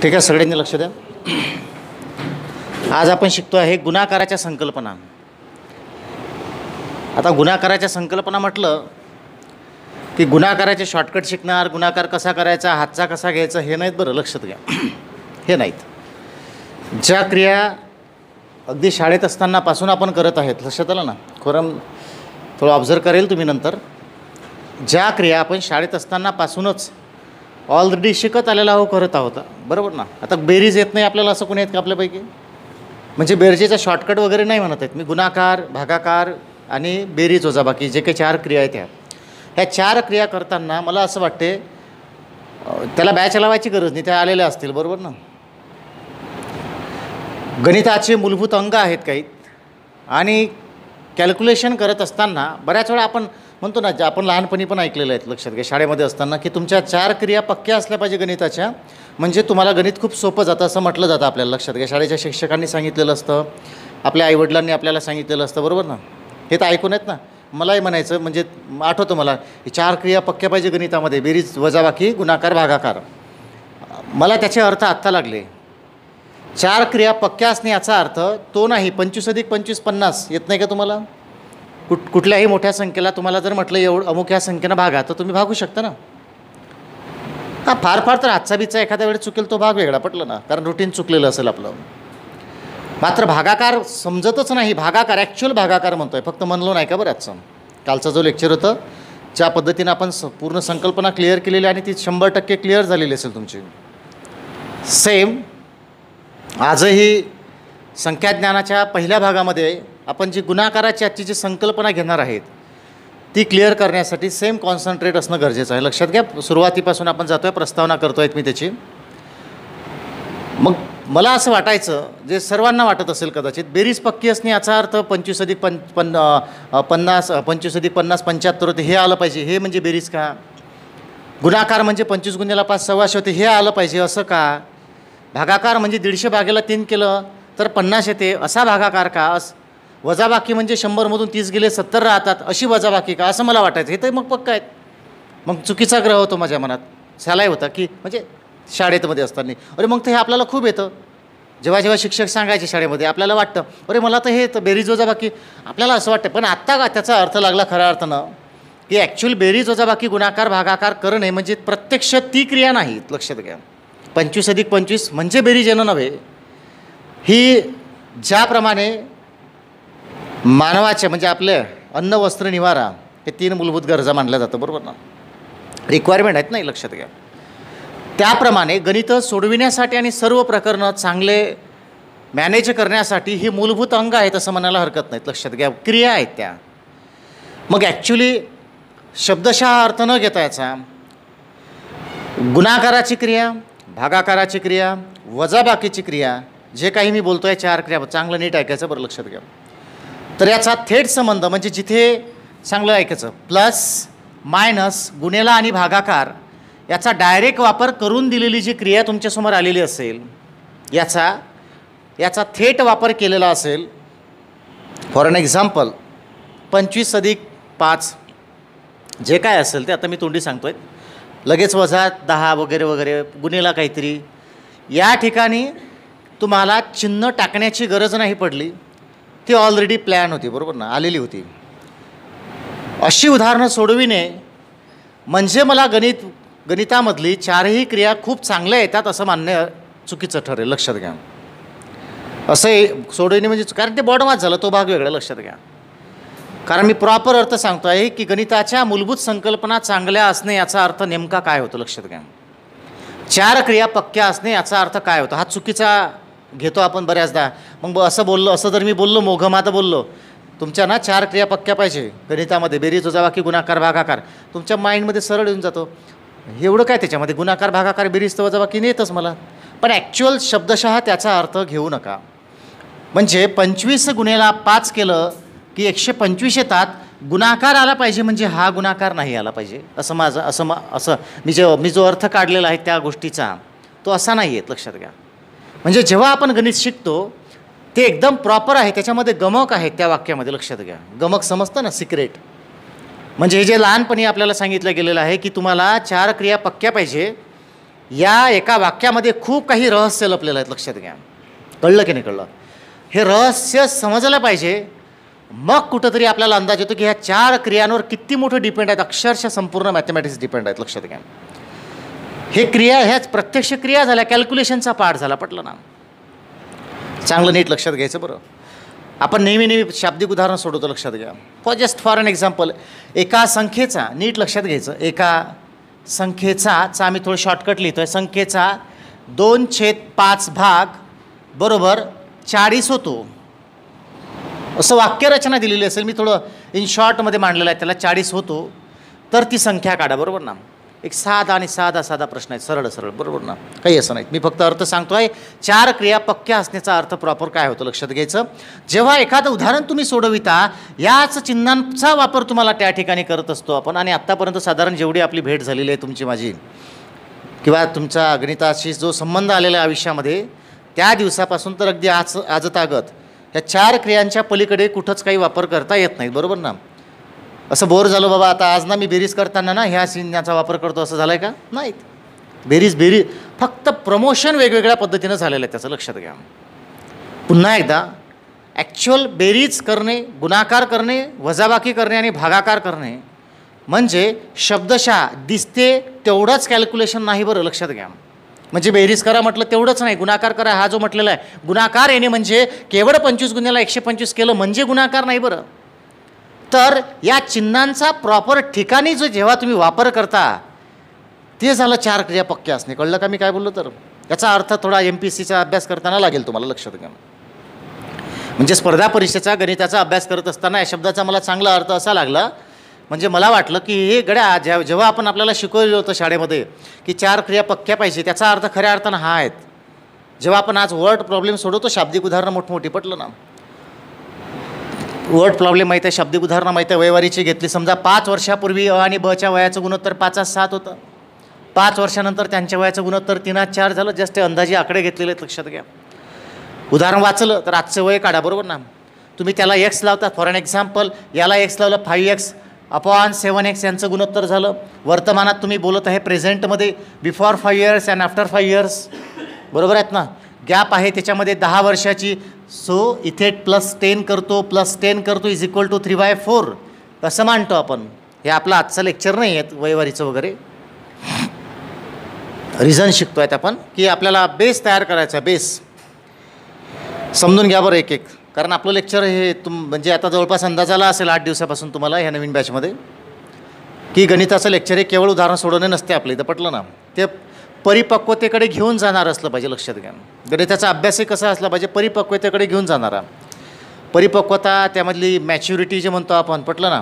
ठीक आहे, सगळ्यांनी लक्ष द्या. आज आपण शिकतो आहे गुणाकाराच्या संकल्पना. आता गुणाकाराच्या संकल्पना म्हटलं की गुणाकाराचे शॉर्टकट शिकणार, गुणाकार कसा करायचा, हातचा कसा घ्यायचा, हे नाहीत. बरं लक्षात घ्या, हे नाहीत. ज्या क्रिया अगदी शाळेत असतानापासून आपण करत आहेत, लक्षात आलं ना. थोडं ऑब्झर्व करेल तुम्ही नंतर. ज्या क्रिया आपण शाळेत असतानापासूनच ऑलरेडी शिकत आलेला करत आहोत, बरोबर ना. आता बेरीज येत नाही आपल्याला असं कोणी आहेत का आपल्यापैकी? म्हणजे बेरजेचा शॉर्टकट वगैरे नाही म्हणत आहेत मी. गुणाकार, भागाकार आणि बेरीज वजाबाकी जे काही 4 क्रिया आहेत ह्या 4 क्रिया करताना मला असं वाटते त्याला बॅच लावायची गरज नाही, त्या आलेल्या असतील, बरोबर ना. गणिताचे मूलभूत अंग आहेत काही, आणि कॅल्क्युलेशन करत असताना बऱ्याच वेळा आपण म्हणतो ना, आपण लहानपणी पण ऐकलेलं आहेत, लक्षात घ्या, शाळेमध्ये असताना, की तुमच्या 4 क्रिया पक्क्या असल्या पाहिजे गणिताच्या, म्हणजे तुम्हाला गणित खूप सोपं जातं असं म्हटलं जातं आपल्याला. लक्षात घ्या, शाळेच्या शिक्षकांनी सांगितलेलं असतं, आपल्या आईवडिलांनी आपल्याला सांगितलेलं असतं, बरोबर ना. हे तर ऐकून आहेत ना. मलाही म्हणायचं, म्हणजे आठवतं मला, ही 4 क्रिया पक्क्या पाहिजे गणितामध्ये, बेरीज वजाबाकी गुणाकार भागाकार. मला त्याचे अर्थ आत्ता लागले. 4 क्रिया पक्क्या असणे याचा अर्थ तो नाही 25 अधिक 25 50 येत नाही का तुम्हाला? कुठल्याही मोठ्या संख्येला तुम्हाला जर म्हटलं एवढं अमुक ह्या संख्येनं भागा, तर तुम्ही भागू शकता ना. हां, फार तर हातचा बिचा एखाद्या वेळेस चुकेल, तो भाग वेगळा, पटलं ना, कारण रुटीन चुकलेलं असेल आपलं. मात्र भागाकार समजतच नाही. भागाकार ॲक्च्युअल भागाकार म्हणतो आहे, फक्त म्हणलो नाही का बरं. आजचं कालचा जो लेक्चर होतं, ज्या पद्धतीनं आपण पूर्ण संकल्पना क्लिअर केलेली आणि ती 100% क्लिअर झालेली असेल तुमची. सेम आजही संख्याज्ञानाच्या पहिल्या भागामध्ये आपण जी गुणाकाराची आजची जी संकल्पना घेणार आहेत ती क्लिअर करण्यासाठी सेम कॉन्सन्ट्रेट असणं गरजेचं आहे. लक्षात घ्या, सुरुवातीपासून आपण जातो आहे, प्रस्तावना करतो आहेत मी त्याची. मग मला असं वाटायचं, जे सर्वांना वाटत असेल कदाचित, बेरीज पक्की असणे याचा अर्थ 25 अधिक 50 25 अधिक 50 75 होते, हे आलं पाहिजे, हे म्हणजे बेरीज का? गुणाकार म्हणजे 25 गुणिले 5 1600 होते, हे आलं पाहिजे असं का? भागाकार म्हणजे 150 भागेला 3 केलं तर 50 येते, असा भागाकार का? वजाबाकी म्हणजे 100मधून 30 गेले 70 राहतात, अशी वजाबाकी का? असं मला वाटायचं. हे तर मग पक्का आहेत. मग चुकीचा ग्रह होतो माझ्या मनात, सालाय होता, की म्हणजे शाळेमध्ये असताना, अरे मग तर हे आपल्याला खूप येतं. जेव्हा शिक्षक सांगायचे शाळेमध्ये, आपल्याला वाटतं अरे मला तर हे येतं, बेरीज वजाबाकी, आपल्याला असं वाटतं. पण आत्ता का त्याचा अर्थ लागला खऱ्या अर्थानं, की ॲक्च्युअल बेरीज वजाबाकी गुणाकार भागाकार करणे म्हणजे प्रत्यक्ष ती क्रिया नाही. लक्षात घ्या, 25 अधिक 25 म्हणजे बेरीज येणं नव्हे. ही ज्याप्रमाणे मानवाचे म्हणजे आपले अन्न वस्त्र निवारा हे 3 मूलभूत गरजा मानल्या जातं, बरोबर ना, रिक्वायरमेंट आहेत नाही. लक्षात घ्या, त्याप्रमाणे गणित सोडविण्यासाठी आणि सर्व प्रकरणं चांगले मॅनेज करण्यासाठी ही मूलभूत अंग आहेत असं म्हणायला हरकत नाहीत. लक्षात घ्या, क्रिया आहेत त्या. मग ॲक्च्युली शब्दशः अर्थ न घेता याचा गुणाकाराची क्रिया, भागाकाराची क्रिया, वजाबाकीची क्रिया, जे काही मी बोलतो आहे 4 क्रिया, चांगलं नीट ऐकायचं बरं, लक्षात घ्या. तर याचा थेट संबंध म्हणजे जिथे चांगलं ऐकायचं, प्लस मायनस गुणेला आणि भागाकार याचा डायरेक्ट वापर करून दिलेली जी क्रिया तुमच्यासमोर आलेली असेल, याचा थेट वापर केलेला असेल. फॉर एन एक्झाम्पल, 25 अधिक 5 जे काय असेल ते आता मी तोंडी सांगतो आहे, लगेच वजा 10 वगैरे वगैरे गुणेला काहीतरी, या ठिकाणी तुम्हाला चिन्ह टाकण्याची गरज नाही पडली, ती ऑलरेडी प्लॅन होती, बरोबर ना, आलेली होती. अशी उदाहरणं सोडविणे म्हणजे मला गणितामधली 4ही क्रिया खूप चांगल्या येतात असं मानणं चुकीचं ठरेल. लक्षात घ्या, असं सोडविणे म्हणजे, कारण ते बॉडमात झालं, तो भाग वेगळा. लक्षात घ्या, कारण मी प्रॉपर अर्थ सांगतो आहे की गणिताच्या मूलभूत संकल्पना चांगल्या असणे याचा अर्थ नेमका काय होतो. लक्षात घ्या, 4 क्रिया पक्क्या असणे याचा अर्थ काय होतो, हा चुकीचा घेतो आपण बऱ्याचदा. मग असं जर मी बोललो, मोघमात बोललो, तुमच्या ना 4 क्रिया पक्क्या पाहिजे गणितामध्ये, बेरीज वजाबाकी गुणाकार भागाकार, तुमच्या माइंडमध्ये सरळ येऊन जातो, एवढं काय त्याच्यामध्ये, गुणाकार भागाकार बेरीज तर वजाबाकी येतच मला. पण ॲक्च्युअल शब्दशः त्याचा अर्थ घेऊ नका. म्हणजे 25 गुणेला 5 केलं की 125 येतात, गुणाकार आला पाहिजे म्हणजे हा गुणाकार नाही आला पाहिजे, असं माझं असं मी जो अर्थ काढलेला आहे त्या गोष्टीचा तो असा नाही येत. लक्षात घ्या, म्हणजे जेव्हा आपण गणित शिकतो ते एकदम प्रॉपर आहे, त्याच्यामध्ये गमक आहे त्या वाक्यामध्ये. लक्षात घ्या, गमक समजतं ना, सिक्रेट. म्हणजे हे जे लहानपणी आपल्याला सांगितलं गेलेलं आहे की तुम्हाला 4 क्रिया पक्क्या पाहिजे, या एका वाक्यामध्ये खूप काही रहस्य लपलेलं आहे, लक्षात घ्या. कळलं की नाही कळलं? हे रहस्य समजलं पाहिजे, मग कुठंतरी आपल्याला अंदाज येतो की ह्या 4 क्रियांवर किती मोठं डिपेंड आहेत. अक्षरशः संपूर्ण मॅथमॅटिक्स डिपेंड आहेत, लक्षात घ्या. हे क्रिया ह्याच प्रत्यक्ष क्रिया झाल्या, कॅल्क्युलेशनचा पार्ट झाला. पटलं ना? चांगलं नीट लक्षात घ्यायचं बरं. आपण नेहमी शाब्दिक उदाहरण सोडवतो, लक्षात घ्या. फॉर एन एक्झाम्पल, एका संख्येचा, नीट लक्षात घ्यायचं, एका संख्येचा आम्ही थोडं शॉर्टकट लिहितो आहे, संख्येचा 2/5 भाग बरोबर 40 होतो, असं वाक्यरचना दिलेली असेल. मी थोडं इन शॉर्टमध्ये मांडलेलं आहे त्याला. 40 होतो तर ती संख्या काढा, बरोबर ना? एक साधा प्रश्न आहे, सरळ, बरोबर ना? काही असं नाही, मी फक्त अर्थ सांगतो आहे. 4 क्रिया पक्क्या असण्याचा अर्थ प्रॉपर काय होतो लक्षात घ्यायचं. जेव्हा एखादं उदाहरण तुम्ही सोडविता, याच चिन्हांचा वापर तुम्हाला त्या ठिकाणी करत असतो आपण. आणि आत्तापर्यंत साधारण जेवढी आपली भेट झालेली आहे तुमची माझी, किंवा तुमचा गणिताशी जो संबंध आलेला आहे आयुष्यामध्ये, त्या दिवसापासून तर अगदी आजतागत या 4 क्रियांच्या पलीकडे कुठंच काही वापर करता येत नाही, बरोबर ना? असं बोर झालो बाबा आता आज ना, मी बेरीज करताना ना ह्या चिन्हाचा वापर करतो, असं झालं आहे का? नाही. बेरीज फक्त प्रमोशन वेगवेगळ्या पद्धतीनं झालेलं आहे, त्याचं लक्षात घ्या. पुन्हा एकदा, ॲक्च्युअल बेरीज करणे, गुणाकार करणे, वजाबाकी करणे आणि भागाकार करणे म्हणजे शब्दशः दिसते तेवढंच कॅल्क्युलेशन नाही, बरं लक्षात घ्या. म्हणजे बेरीज करा म्हटलं तेवढंच नाही, गुणाकार करा हा जो म्हटलेला आहे, गुणाकार येणे म्हणजे केवळ 25 गुणिले 125 केलं म्हणजे गुणाकार नाही, बरं. तर या चिन्हांचा प्रॉपर ठिकाणी जो जेव्हा तुम्ही वापर करता, ते झालं 4 क्रिया पक्क्या असणे. कळलं का मी काय बोललो? तर याचा अर्थ थोडा MPSCचा अभ्यास करताना लागेल तुम्हाला, लक्षात घ्या. म्हणजे स्पर्धा परीक्षेचा गणिताचा अभ्यास करत असताना या शब्दाचा मला चांगला अर्थ असा लागला, म्हणजे मला वाटलं की हे गड्या जेव्हा आपण आपल्याला शिकवलेलं होतं शाळेमध्ये की 4 क्रिया पक्क्या पाहिजे, त्याचा अर्थ खऱ्या अर्थानं हा आहेत. जेव्हा आपण आज वर्ड प्रॉब्लेम सोडवतो, शाब्दिक उदाहरणं मोठमोठी, पटलं ना? वर्ड प्रॉब्लेम माहीत आहे, शाब्दिक उदाहरणं माहीत आहे, वयवारीची घेतली. समजा 5 वर्षापूर्वी अ आणि बच्या वयाचं गुणोत्तर 5:7 होतं. 5 वर्षानंतर त्यांच्या वयाचं गुणोत्तर 3:4 झालं. जस्ट अंदाजे आकडे घेतलेले आहेत, लक्षात घ्या. उदाहरण वाचलं तर आजचं वय काढा, बरोबर ना? तुम्ही त्याला x लावता. फॉर एन एक्झाम्पल, याला x लावलं, 5x/7x यांचं गुणोत्तर झालं. वर्तमानात तुम्ही बोलत आहे, प्रेझेंटमध्ये, before 5 years and after 5 years, बरोबर आहेत ना? गॅप आहे त्याच्यामध्ये 10 वर्षाची. सो इथे +10 करतो इज इक्वल टू 3/4 असं मानतो आपण. हे आपलं आजचं लेक्चर नाही आहेत वयवारीचं वगैरे, रिझन शिकतो आहेत आपण की आपल्याला बेस तयार करायचा. बेस समजून घ्या बरं एक कारण आपलं लेक्चर हे म्हणजे आता जवळपास अंदाजाला असेल 8 दिवसापासून तुम्हाला ह्या नवीन बॅचमध्ये की गणिताचं लेक्चर हे केवळ उदाहरण सोडवणे नसते आपलं इथं, पटलं ना? ते परिपक्वतेकडे घेऊन जाणार असलं पाहिजे, लक्षात घ्या. गणिताचा अभ्यासही कसा असला पाहिजे? परिपक्वतेकडे घेऊन जाणारा. परिपक्वता, त्यामधली मॅच्युरिटी जे म्हणतो आपण, पटलं ना?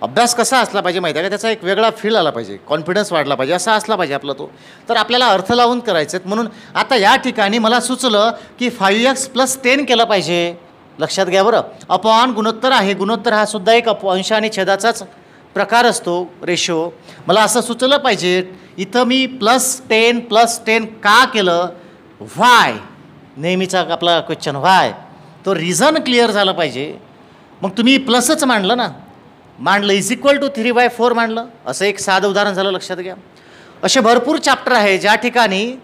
अभ्यास कसा असला पाहिजे माहिती आहे का? त्याचा एक वेगळा फील आला पाहिजे, कॉन्फिडन्स वाढला पाहिजे, असा असला पाहिजे आपला तो. तर आपल्याला अर्थ लावून करायचे आहेत. म्हणून आता या ठिकाणी मला सुचलं की 5x + 10 केलं पाहिजे, लक्षात घ्या बरं. अपॉन गुणोत्तर आहे. गुणोत्तर हा सुद्धा एक अंश आणि छेदाचाच प्रकार असतो, रेशो. मला असं सुचलं पाहिजे, इथं मी +10 का केलं? व्हाय, नेहमीचा आपला क्वेश्चन व्हाय, तो रिझन क्लिअर झालं पाहिजे. मग तुम्ही प्लसच मांडलं ना, मांडलं इज इक्वल टू 3/4 मांडलं. असं एक साधं उदाहरण झालं, लक्षात घ्या. असे भरपूर चॅप्टर आहे ज्या ठिकाणी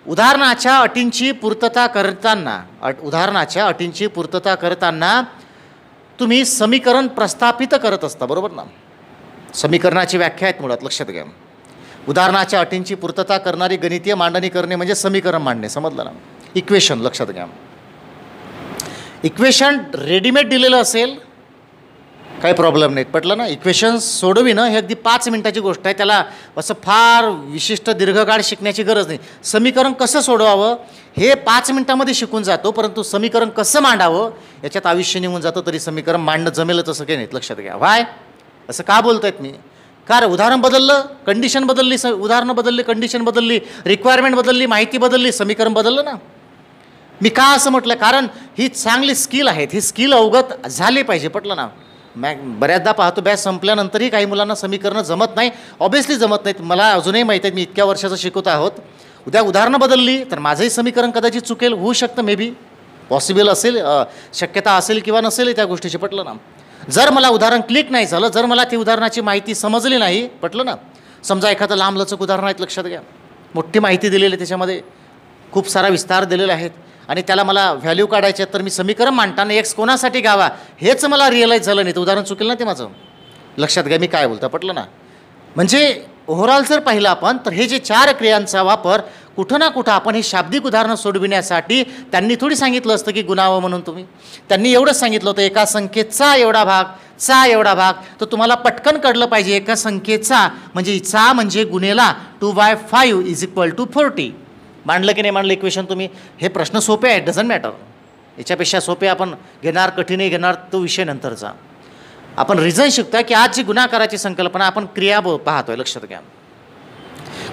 उदाहरणाच्या अटींची पूर्तता करताना तुम्ही समीकरण प्रस्थापित करत असता, बरोबर ना? समीकरणाची व्याख्या आहेत मुळात, लक्षात घ्या. उदाहरणाच्या अटींची पूर्तता करणारी गणितीय मांडणी करणे म्हणजे समीकरण मांडणे, समजलं ना? इक्वेशन, लक्षात घ्या. इक्वेशन रेडीमेड दिलेलं असेल काही प्रॉब्लेम नाहीत, पटलं ना? इक्वेशन सोडविणं हे अगदी 5 मिनिटाची गोष्ट आहे. त्याला असं फार विशिष्ट दीर्घकाळ शिकण्याची गरज नाही. समीकरण कसं सोडवावं हे 5 मिनिटामध्ये शिकून जातो, परंतु समीकरण कसं मांडावं याच्यात आयुष्य निघून जातं. तरी समीकरण मांडणं जमेलच असं काही नाहीत, लक्षात घ्या. व्हाय असं का बोलत आहेत मी? कारण उदाहरण बदललं, कंडिशन बदलली, उदाहरणं बदलली, कंडिशन बदलली, रिक्वायरमेंट बदलली, माहिती बदलली, समीकरण बदललं ना. मी का असं म्हटलं? कारण ही चांगली स्किल आहेत, ही स्किल अवगत झाली पाहिजे, पटलं ना? बऱ्याचदा पाहतो बॅच संपल्यानंतरही काही मुलांना समीकरणं जमत नाही, ऑब्व्हियसली जमत नाहीत. मला अजूनही माहीत आहे, मी इतक्या वर्षाचं शिकवत आहोत. उद्या उदाहरणं बदलली तर माझंही समीकरण कदाचित चुकेल, होऊ शकतं, मे बी पॉसिबल असेल, शक्यता असेल किंवा नसेल त्या गोष्टीची, पटलं ना? जर मला उदाहरण क्लिक नाही झालं, जर मला ती उदाहरणाची माहिती समजली नाही, पटलं ना? समजा एखादं लांबलचक उदाहरण आहेत, लक्षात घ्या. मोठी माहिती दिलेली आहे त्याच्यामध्ये, खूप सारा विस्तार दिलेला आहे आणि त्याला मला व्हॅल्यू काढायचे तर मी समीकरण मांडताना एक्स कोणासाठी घ्यावा हेच मला रिअलाईज झालं नाही. तर उदाहरण चुकेल ना ते माझं, लक्षात घ्या मी काय बोलतो, पटलं ना. म्हणजे ओव्हरऑल जर पाहिलं आपण तर हे जे 4 क्रियांचा वापर कुठं ना कुठं आपण हे शाब्दिक उदाहरणं सोडविण्यासाठी त्यांनी थोडी सांगितलं असतं की गुणावं म्हणून. त्यांनी एवढंच सांगितलं होतं एका संख्येचा एवढा भाग, चा एवढा भाग. तर तुम्हाला पटकन कळलं पाहिजे एका संख्येचा म्हणजे चा म्हणजे गुणेला 2/5 = 40. मांडलं की नाही मांडलं इक्वेशन तुम्ही. हे प्रश्न सोपे आहेत, डझंट मॅटर. याच्यापेक्षा सोपे आपण घेणार कठीणही घेणार तो विषय नंतरचा. आपण रिझन शिकतोय की आज जी गुणाकाराची संकल्पना आपण क्रिया पाहतोय, लक्षात घ्या.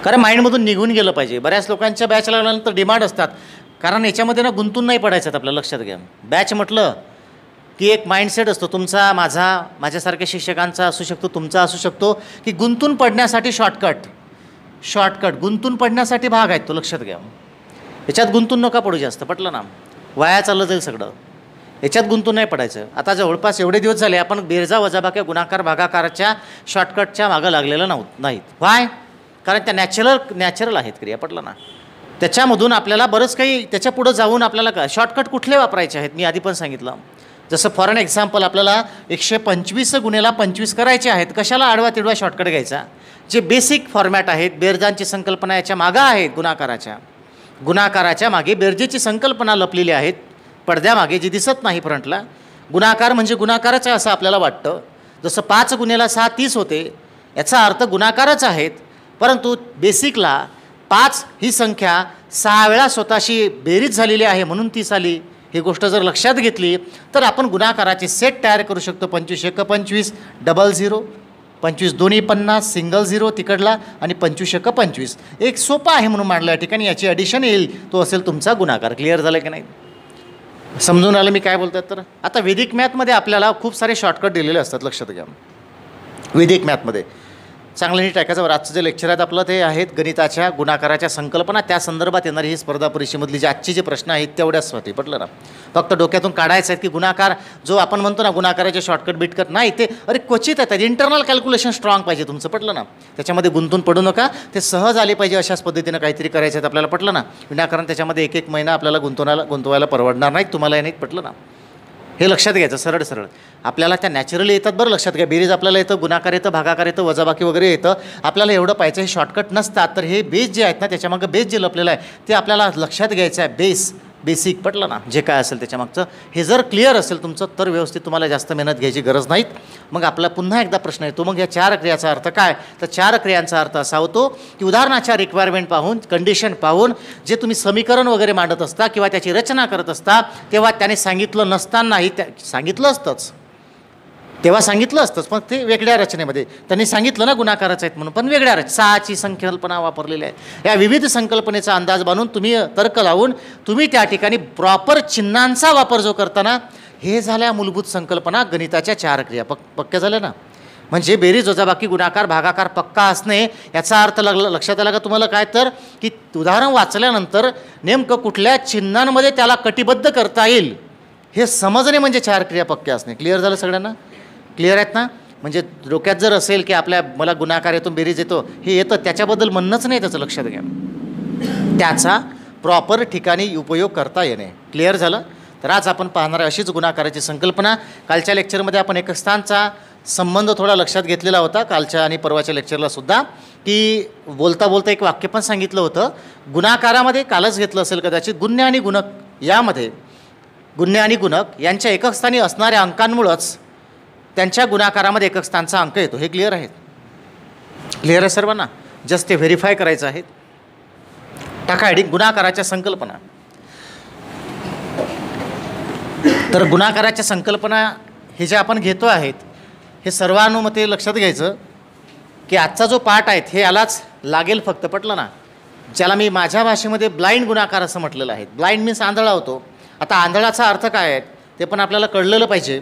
कारण माइंडमधून निघून गेलं पाहिजे. बऱ्याच लोकांच्या बॅच लागल्यानंतर डिमांड असतात, कारण याच्यामध्ये ना गुंतून नाही पडायचं आपल्याला, लक्षात घ्या. बॅच म्हटलं की एक माइंडसेट असतो तुमचा, माझा, माझ्यासारख्या शिक्षकांचा असू शकतो, तुमचा असू शकतो, की गुंतून पडण्यासाठी शॉर्टकट गुंतून पडण्यासाठी भाग आहेत तो, लक्षात घ्या. याच्यात गुंतून नका पडू जास्त, पटलं ना, वाया चाललं जाईल सगळं. याच्यात गुंतून नाही पडायचं. आता जवळपास एवढे दिवस झाले आपण बेरजा वजाबाक्या गुणाकार भागाकाराच्या शॉर्टकटच्या मागं लागलेलं नाहीत. वाय? कारण त्या नॅचरल आहेत क्रिया, पटलं ना. त्याच्यामधून आपल्याला बरंच काही त्याच्या पुढं जाऊन आपल्याला काय शॉर्टकट कुठले वापरायचे आहेत मी आधी पण सांगितलं. जसं फॉर एन एक्झाम्पल आपल्याला 125 × 25 करायचे आहेत. कशाला आडवा तिडवा शॉर्टकट घ्यायचा? जे बेसिक फॉर्मॅट आहेत, बेरजांची संकल्पना याच्या मागं आहेत. गुणाकाराच्या मागे बेरजेची संकल्पना लपलेली आहेत पडद्यामागे, जी दिसत नाही फ्रंटला. गुणाकार म्हणजे गुणाकारच आहे असं आपल्याला वाटतं. जसं 5 × 6 30 होते, याचा अर्थ गुणाकारच आहेत. परंतु बेसिकला 5 ही संख्या 6 वेळा स्वतःशी बेरीज झालेली आहे म्हणून 30 आली. ही गोष्ट जर लक्षात घेतली तर आपण गुणाकाराचे सेट तयार करू शकतो. 25 × 1 = 25, डबल 0, 25 दोन्ही 50, सिंगल 0 तिकडला आणि 25 × 1 = 25. एक सोपा आहे म्हणून मांडलं या ठिकाणी. याची ॲडिशन येईल, तो असेल तुमचा गुणाकार. क्लिअर झालं की नाही? समजून आलं मी काय बोलतात? तर आता वैदिक मॅथमध्ये आपल्याला खूप सारे शॉर्टकट दिलेले असतात, लक्षात घ्या. वैदिक मॅथमध्ये चांगलं नीट ऐकायचं. आजचं जे लेक्चर आहेत आपलं ते आहेत गणिताच्या गुणाकाराच्या संकल्पना, त्या संदर्भात येणारी ही स्पर्धा परीक्षेमधली जे आजची जे प्रश्न आहेत तेवढ्याचसाठी, पटलं ना. फक्त डोक्यातून काढायचं आहे की गुणाकार जो आपण म्हणतो ना गुणाकाराचे शॉर्टकट बिटकट नाही, ते अरे क्वचित येतात. इंटरनल कॅल्क्युलेशन स्ट्रॉंग पाहिजे तुमचं, पटलं ना. त्याच्यामध्ये गुंतून पडू नका, ते सहज आले पाहिजे अशाच पद्धतीनं काहीतरी करायचं आहे आपल्याला, पटलं ना. विनाकारण त्याच्यामध्ये एक महिना आपल्याला गुंतवायला परवडणार नाहीत, तुम्हाला नाहीत, पटलं ना. हे लक्षात घ्यायचं. सरळ आपल्याला त्या नॅचरली येतात बरं, लक्षात घ्या. बेरीज आपल्याला येतं, गुणाकार येतं, भागाकार येतं, वजाबाकी वगैरे येतं. आपल्याला एवढं पाहिजे, हे शॉर्टकट नसतात. तर हे बेस जे आहेत ना त्याच्यामागं बेस जे लपलेलं आहे ते आपल्याला लक्षात घ्यायचं आहे. बेसिक, पटलं ना, जे काय असेल त्याच्यामागचं हे जर क्लिअर असेल तुमचं तर व्यवस्थित तुम्हाला जास्त मेहनत घ्यायची गरज नाहीत. मग आपला पुन्हा एकदा प्रश्न येतो, मग या 4 क्रियाचा अर्थ काय? तर 4 क्रियांचा अर्थ असा होतो की उदाहरणाच्या रिक्वायरमेंट पाहून, कंडिशन पाहून जे तुम्ही समीकरण वगैरे मांडत असता किंवा त्याची रचना करत असता तेव्हा त्याने सांगितलं नसतानाही सांगितलं असतंच, तेव्हा सांगितलं असतंच, पण ते वेगळ्या रचनेमध्ये त्यांनी सांगितलं ना गुणाकाराचं आहेत म्हणून, पण वेगळ्या 6ची संकल्पना वापरलेली आहे. या विविध संकल्पनेचा अंदाज बांधून तुम्ही तर्क लावून तुम्ही त्या ठिकाणी प्रॉपर चिन्हांचा वापर जो करताना, हे झाल्या मूलभूत संकल्पना गणिताच्या 4 क्रिया पक्क्या झाल्या ना. म्हणजे बेरीज वजाबाकी गुणाकार भागाकार पक्का असणे याचा अर्थ लक्षात आला का तुम्हाला? काय तर की उदाहरण वाचल्यानंतर नेमकं कुठल्या चिन्हांमध्ये त्याला कटिबद्ध करता येईल हे समजणे म्हणजे 4 क्रिया पक्क्या असणे. क्लिअर झालं सगळ्यांना? क्लिअर आहेत ना? म्हणजे डोक्यात जर असेल की मला गुणाकार येतो, बेरीज येतो, हे येतं, त्याच्याबद्दल म्हणणंच नाही, त्याचं लक्षात घ्या. त्याचा प्रॉपर ठिकाणी उपयोग करता येणे. क्लिअर झालं? तर आज आपण पाहणार अशीच गुणाकाराची संकल्पना. कालच्या लेक्चरमध्ये आपण एकस्थानचा संबंध थोडा लक्षात घेतलेला होता, कालच्या आणि परवाच्या लेक्चरला सुद्धा, की बोलता बोलता एक वाक्य पण सांगितलं होतं. गुणाकारामध्ये कालच घेतलं असेल कदाचित, गुण्य आणि गुणक यामध्ये गुण्य आणि गुणक यांच्या एकक स्थानी असणाऱ्या अंकांमुळंच त्यांच्या गुणाकारामध्ये एकक स्थानचा अंक येतो. हे क्लिअर आहे? क्लिअर आहे सर्वांना? जस्ट ते व्हेरीफाय करायचं आहे. टाका हेडिंग गुणाकाराच्या संकल्पना. तर गुणाकाराच्या संकल्पना हे जे आपण घेतो आहेत हे सर्वानुमते लक्षात घ्यायचं की आजचा जो पाठ आहे हे यालाच लागेल फक्त, पटलं ना. ज्याला मी माझ्या भाषेमध्ये ब्लाइंड गुणाकार असं म्हटलेलं आहे. ब्लाइंड मीन्स आंधळा होतो. आता आंधळाचा अर्थ काय आहे ते पण आपल्याला कळलेलं पाहिजे.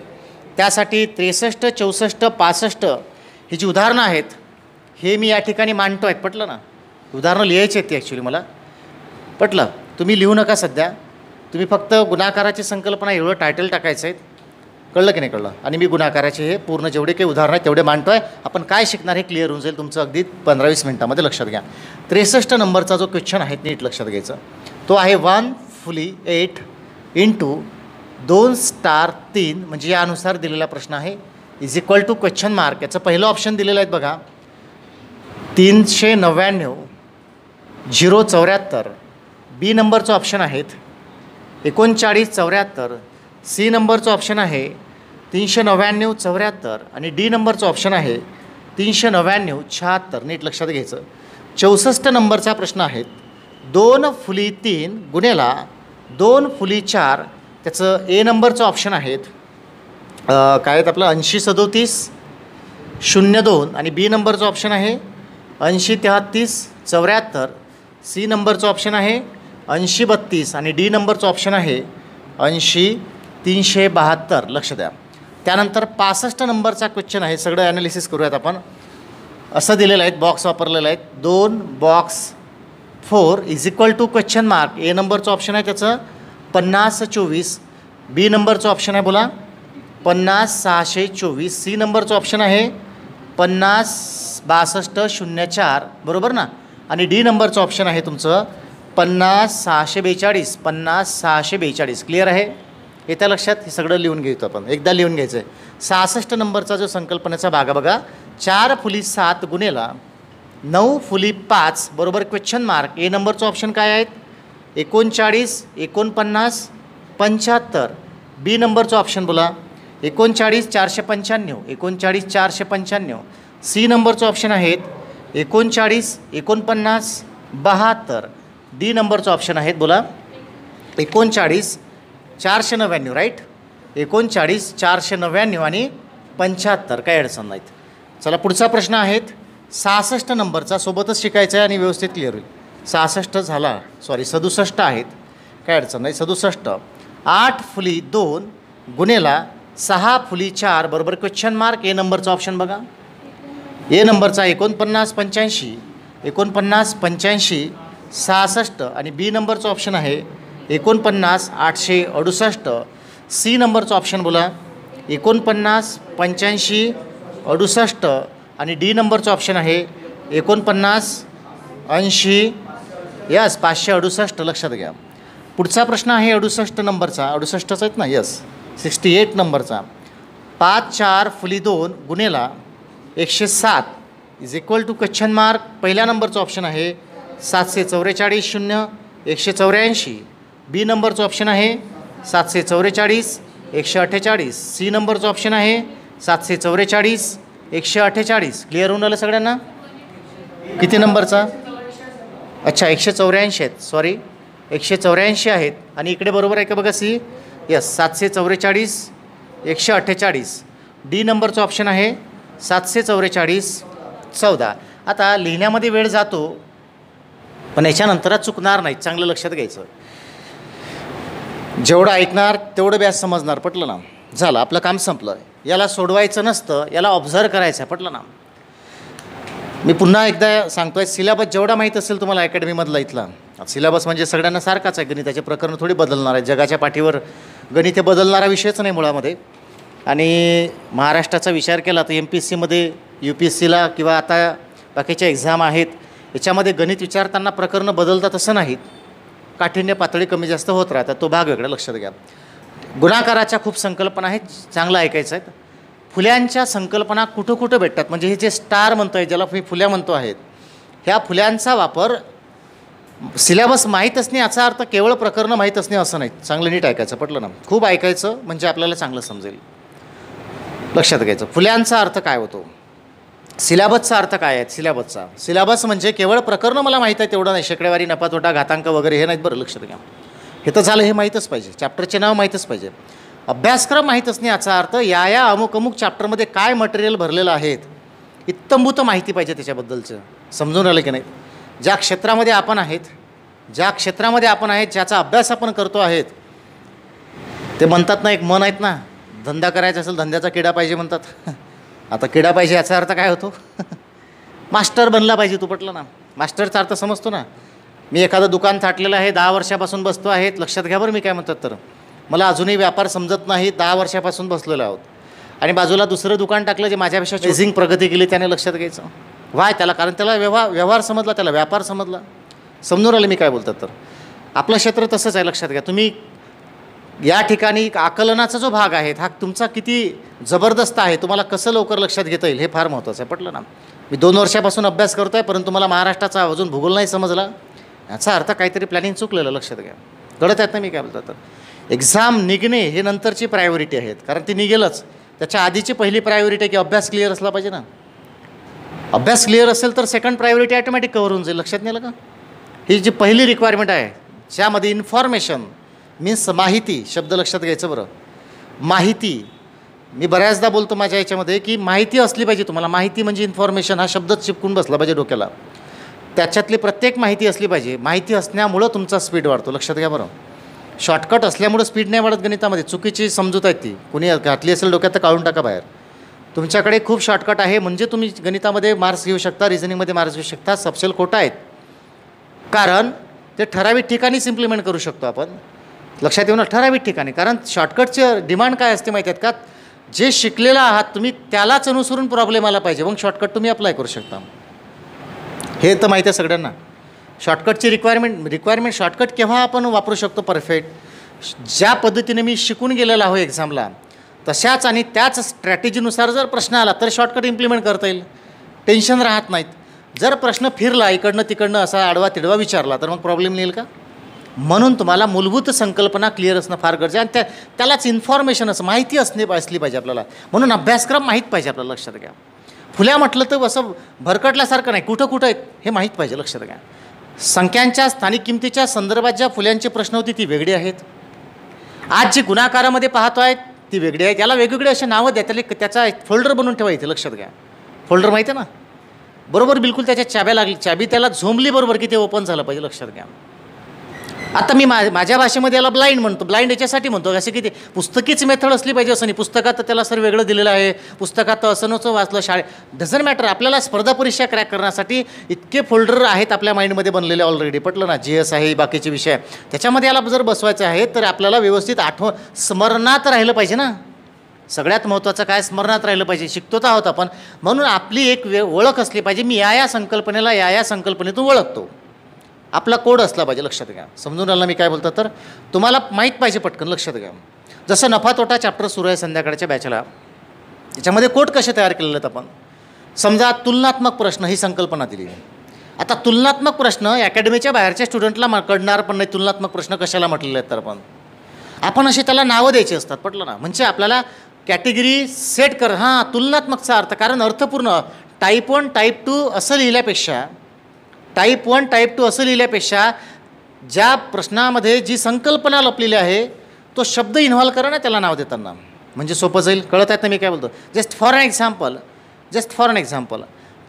त्यासाठी 63, 64, 65 ही जी उदाहरणं आहेत हे मी या ठिकाणी मांडतो आहेत, पटलं ना. उदाहरणं लिहायची आहेत ती ॲक्च्युली मला, पटलं. तुम्ही लिहू नका सध्या, तुम्ही फक्त गुणाकाराची संकल्पना एवढं टायटल टाकायचं आहे. कळलं की नाही कळलं? आणि मी गुणाकाराचे हे पूर्ण जेवढे काही उदाहरण आहेत तेवढे मांडतो आहे. आपण काय शिकणार हे क्लिअर होऊन जाईल तुमचं अगदी 15-20 मिनिटामध्ये. लक्षात घ्या. 63 नंबरचा जो क्वेश्चन आहे नीट लक्षात घ्यायचं, तो आहे 1 फुली 8 इंटू 2 स्टार 3 म्हणजे यानुसार दिलेला प्रश्न आहे is equal to question mark. याचं पहिलं ऑप्शन दिलेलं आहे बघा 399 074. बी नंबरचं ऑप्शन आहेत 3974. सी नंबरचं ऑप्शन आहे 399 74 आणि डी नंबरचं ऑप्शन आहे 399 76. नीट लक्षात घ्यायचं. 64 नंबरचा प्रश्न आहे 2 फुली 3 गुणेला 2 फुली 4. त्याचं ए नंबरचं ऑप्शन आहेत काय आहेत आपलं 80 37 02 आणि बी नंबरचं ऑप्शन आहे 80 33 74. सी नंबरचं ऑप्शन आहे 80 32 आणि डी नंबरचं ऑप्शन आहे 80 372. लक्ष द्या. त्यानंतर 65 नंबरचा क्वेश्चन आहे. सगळं ॲनालिसिस करूयात आपण. असं दिलेलं आहे, बॉक्स वापरलेलं आहे 2 box 4 is equal to question mark. A नंबरचं ऑप्शन आहे त्याचं 50 24. बी नंबरचं ऑप्शन आहे बोला 50 624. सी नंबरचं ऑप्शन आहे 50 62 04 बरोबर ना. आणि डी नंबरचं ऑप्शन आहे तुमचं 50 642 50 642. क्लिअर आहे? येत्या लक्षात. हे सगळं लिहून घेतो आपण, एकदा लिहून घ्यायचं आहे. 66 नंबरचा जो संकल्पनेचा भाग बघा 4 फुली 7 गुणेला 9 फुली 5 बरोबर क्वेश्चन मार्क. ए नंबरचं ऑप्शन काय आहेत 39 49 75. बी नंबरचं ऑप्शन बोला 39 495 39 495. सी नंबरचं ऑप्शन आहेत 39 49 72. डी नंबरचं ऑप्शन आहेत बोला 39 499 राईट 39 499 आणि 75. काही अडचण नाहीत. चला पुढचा प्रश्न आहेत 66 नंबरचा. सोबतच शिकायचं आहे आणि व्यवस्थित क्लिअर होईल. 66 झाला 67 आहेत. काय अडचण नाही. 67 8 फुली 2 गुणेला 6 फुली 4 बरोबर क्वेश्चन मार्क. ए नंबरचा ऑप्शन बघा. ए नंबरचा 49 85 49 85 66 आणि बी नंबरचं ऑप्शन आहे 49 868. सी नंबरचं ऑप्शन बोला 49 85 68 आणि डी नंबरचं ऑप्शन आहे 49 80 यस 568. लक्षात घ्या. पुढचा प्रश्न आहे 68 नंबरचा. 68च आहेत ना यस 68 नंबरचा 5 4 फुली 2 गुणेला 107 is equal to question mark. पहिल्या नंबरचं ऑप्शन आहे 744 0 184. बी नंबरचं ऑप्शन आहे 744 148. सी नंबरचं ऑप्शन आहे 744 148. क्लिअर होऊन आलं सगळ्यांना? किती नंबरचा? अच्छा 184 आहेत. सॉरी 184 आहेत. आणि इकडे बरोबर आहे का बघा सी यस 744 148. डी नंबरचं ऑप्शन आहे 744 14. आता लिहिण्यामध्ये वेळ जातो पण याच्यानंतरात चुकणार नाही. चांगलं लक्षात घ्यायचं. जेवढं ऐकणार तेवढं बॅस समजणार. पटलं ना? झालं आपलं काम संपलं. याला सोडवायचं नसतं, याला ऑब्झर्व करायचं आहे. पटलं ना? मी पुन्हा एकदा सांगतो आहे सिलेबस जेवढा माहीत असेल तुम्हाला अकॅडमीमधला इथला सिलेबस म्हणजे सगळ्यांना सारखाच आहे. गणिताचे प्रकरण थोडी बदलणार आहे. जगाच्या पाठीवर गणित हे बदलणारा विषयच नाही मुळामध्ये. आणि महाराष्ट्राचा विचार केला तर MPSCमध्ये UPSCला किंवा आता बाकीच्या एक्झाम आहेत याच्यामध्ये गणित विचारताना प्रकरणं बदलतात असं नाहीत. काठिण्य पातळी कमी जास्त होत राहतात. तो भाग वेगळा लक्षात घ्या. गुणाकाराच्या खूप संकल्पना आहेत. चांगलं ऐकायचं आहेत. फुल्यांच्या संकल्पना कुठं कुठं भेटतात म्हणजे हे जे स्टार म्हणतो आहे ज्याला मी फुल्या म्हणतो आहेत ह्या फुल्यांचा वापर सिलेबस माहीत असणे याचा अर्थ केवळ प्रकरणं माहीत असणे असं नाही. चांगलं नीट ऐकायचं. पटलं ना? खूप ऐकायचं म्हणजे आपल्याला चांगलं समजेल. लक्षात घ्यायचं. फुल्यांचा अर्थ काय होतो, सिलेबसचा अर्थ काय आहे. सिलेबस म्हणजे केवळ प्रकरणं मला माहीत आहे तेवढं नाही. शेकडेवारी नफा तोटा घातांक वगैरे हे नाहीत. बरं लक्षात घ्या. हे तर झालं. हे माहीतच पाहिजे. चॅप्टरचे नाव माहीतच पाहिजे. अभ्यासक्रम माहीत असणे याचा अर्थ या अमुक अमुक चॅप्टरमध्ये काय मटेरियल भरलेलं आहेत इत्तंभूत माहिती पाहिजे त्याच्याबद्दलचं. समजून आलं की नाही? ज्या क्षेत्रामध्ये आपण आहेत ज्याचा अभ्यास आपण करतो आहेत ते म्हणतात ना एक मन आहेत ना धंदा करायचा असेल धंद्याचा किडा पाहिजे म्हणतात. आता किडा पाहिजे याचा अर्थ काय होतो मास्टर बनला पाहिजे. तू पटलं ना? मास्टरचा अर्थ समजतो ना? मी एखादं दुकान थाटलेलं आहे 10 वर्षापासून बसतो आहेत. लक्षात घ्या बरं मी काय म्हणतात तर मला अजूनही व्यापार समजत नाही, 10 वर्षापासून बसलेलो आहोत आणि बाजूला दुसरं दुकान टाकलं जे माझ्यापेक्षा अमेझिंग प्रगती केली, त्याने लक्षात घ्यायचं वाय त्याला, कारण त्याला व्यवहार समजला, त्याला व्यापार समजला. समजून आलं मी काय बोलतात. तर आपलं क्षेत्र तसंच आहे, लक्षात घ्या. तुम्ही या ठिकाणी आकलनाचा जो भाग आहे हा तुमचा किती जबरदस्त आहे, तुम्हाला कसं लवकर लक्षात घेता येईल हे फार महत्त्वाचं आहे. पटलं ना. मी 2 वर्षापासून अभ्यास करतो आहे, परंतु मला महाराष्ट्राचा अजून भूगोल नाही समजला, याचा अर्थ काहीतरी प्लॅनिंग चुकलेलं, लक्षात घ्या. कळत आहेत ना मी काय बोलतो. तर एक्झाम निघणे हे नंतरची प्रायोरिटी आहेत, कारण ती निघेलच. त्याच्या आधीची पहिली प्रायोरिटी आहे की अभ्यास क्लिअर असला पाहिजे ना. अभ्यास क्लिअर असेल तर सेकंड प्रायोरिटी ऑटोमॅटिक कव्हर होऊन जाईल. लक्षात नाही आलं का. ही जी पहिली रिक्वायरमेंट आहे ज्यामध्ये इन्फॉर्मेशन मीन्स माहिती, शब्द लक्षात घ्यायचं बरं. माहिती, मी बऱ्याचदा बोलतो माझ्या याच्यामध्ये की माहिती असली पाहिजे तुम्हाला. माहिती म्हणजे इन्फॉर्मेशन हा शब्दच चिपकून बसला पाहिजे डोक्याला. त्याच्यातली प्रत्येक माहिती असली पाहिजे. माहिती असण्यामुळं तुमचा स्पीड वाढतो, लक्षात घ्या बरं. शॉर्टकट असल्यामुळं स्पीड नाही वाढत गणितामध्ये. चुकीची समजूत आहेत ती. कुणी घातली असेल डोक्यात तर काढून टाका बाहेर. तुमच्याकडे खूप शॉर्टकट आहे म्हणजे तुम्ही गणितामध्ये मार्क्स घेऊ शकता, रिझनिंगमध्ये मार्क्स घेऊ शकता. सबसेल खोटा आहेत, कारण ते ठराविक ठिकाणीच इम्प्लिमेंट करू शकतो आपण. लक्षात येऊ ना, ठराविक ठिकाणी. कारण शॉर्टकटचे डिमांड काय असते माहिती आहेत का. जे शिकलेला आहात तुम्ही त्यालाच अनुसरून प्रॉब्लेम आला पाहिजे, मग शॉर्टकट तुम्ही अप्लाय करू शकता. हे तर माहिती आहे सगळ्यांना. शॉर्टकटची रिक्वायरमेंट शॉर्टकट केव्हा आपण वापरू शकतो परफेक्ट, ज्या पद्धतीने मी शिकून गेलेला आहे एक्झामला तशाच आणि त्याच स्ट्रॅटेजीनुसार जर प्रश्न आला तर शॉर्टकट इम्प्लिमेंट करता येईल, टेन्शन राहत नाहीत. जर प्रश्न फिरला इकडनं तिकडनं असा आडवा तिडवा विचारला तर मग प्रॉब्लेम येईल का. म्हणून तुम्हाला मूलभूत संकल्पना क्लिअर असणं फार गरजेचं आहे आणि त्यालाच इन्फॉर्मेशन असं माहिती असली पाहिजे आपल्याला. म्हणून अभ्यासक्रम माहीत पाहिजे आपल्याला, लक्षात घ्या. फुल्या म्हटलं तर असं भरकटल्यासारखं नाही, कुठं कुठं आहेत हे माहीत पाहिजे, लक्षात घ्या. संख्यांच्या स्थानिक किमतीच्या संदर्भात ज्या फुल्यांची प्रश्न होती ती वेगळी आहेत. आज जी गुणाकारामध्ये पाहतो आहेत ती वेगळी आहेत. याला वेगवेगळे असे नावं द्या, त्याचा फोल्डर बनवून ठेवा इथे, लक्षात घ्या. फोल्डर माहिती आहे ना, बरोबर बिलकुल त्याच्या चाब्या लागली, चाबी त्याला झोंबली बरोबर की ते ओपन झालं पाहिजे, लक्षात घ्या. आता मी माझ्या भाषेमध्ये याला ब्लाइंड म्हणतो. ब्लाइंड याच्यासाठी म्हणतो असे की ते पुस्तकीच मेथड असली पाहिजे असं नाही. पुस्तकात तर त्याला सर वेगळं दिलेलं आहे, पुस्तकात तर असं नव्हतं वाचलं, डझंट मॅटर. आपल्याला स्पर्धा परीक्षा क्रॅक करण्यासाठी इतके फोल्डर आहेत आपल्या माइंडमध्ये बनलेले ऑलरेडी. पटलं ना. GS आहे, बाकीचे विषय त्याच्यामध्ये याला जर बसवायचं आहे तर आपल्याला व्यवस्थित स्मरणात राहिलं पाहिजे ना. सगळ्यात महत्त्वाचं काय, स्मरणात राहिलं पाहिजे. शिकतोच आहोत आपण, म्हणून आपली एक ओळख असली पाहिजे. मी या संकल्पनेला या संकल्पनेतून ओळखतो, आपला कोड असला पाहिजे, लक्षात घ्या. समजून आलं मी काय बोलतो. तर तुम्हाला माहीत पाहिजे पटकन, लक्षात घ्या. जसं नफा तोटा चॅप्टर सुरू आहे संध्याकाळच्या बॅचला, याच्यामध्ये कोड कसे तयार केलेले आहेत आपण. समजा तुलनात्मक प्रश्न ही संकल्पना दिली. आता तुलनात्मक प्रश्न अकॅडमीच्या बाहेरच्या स्टुडंटला कळणार पण नाही तुलनात्मक प्रश्न कशाला म्हटलेले आहेत. तर आपण असे त्याला नावं द्यायची असतात, पटलं ना. म्हणजे आपल्याला कॅटेगरी सेट कर. हां, तुलनात्मकचा अर्थ, कारण अर्थपूर्ण टाईप 1 टाईप 2 असं लिहिल्यापेक्षा टाईप 1 टाईप 2 असं लिहिल्यापेक्षा ज्या प्रश्नामध्ये जी संकल्पना लपलेली आहे तो शब्द इन्व्हॉल्व करा ना त्याला नाव देताना, म्हणजे सोपं जाईल. कळत आहेत ना मी काय बोलतो. जस्ट फॉर अन एक्झाम्पल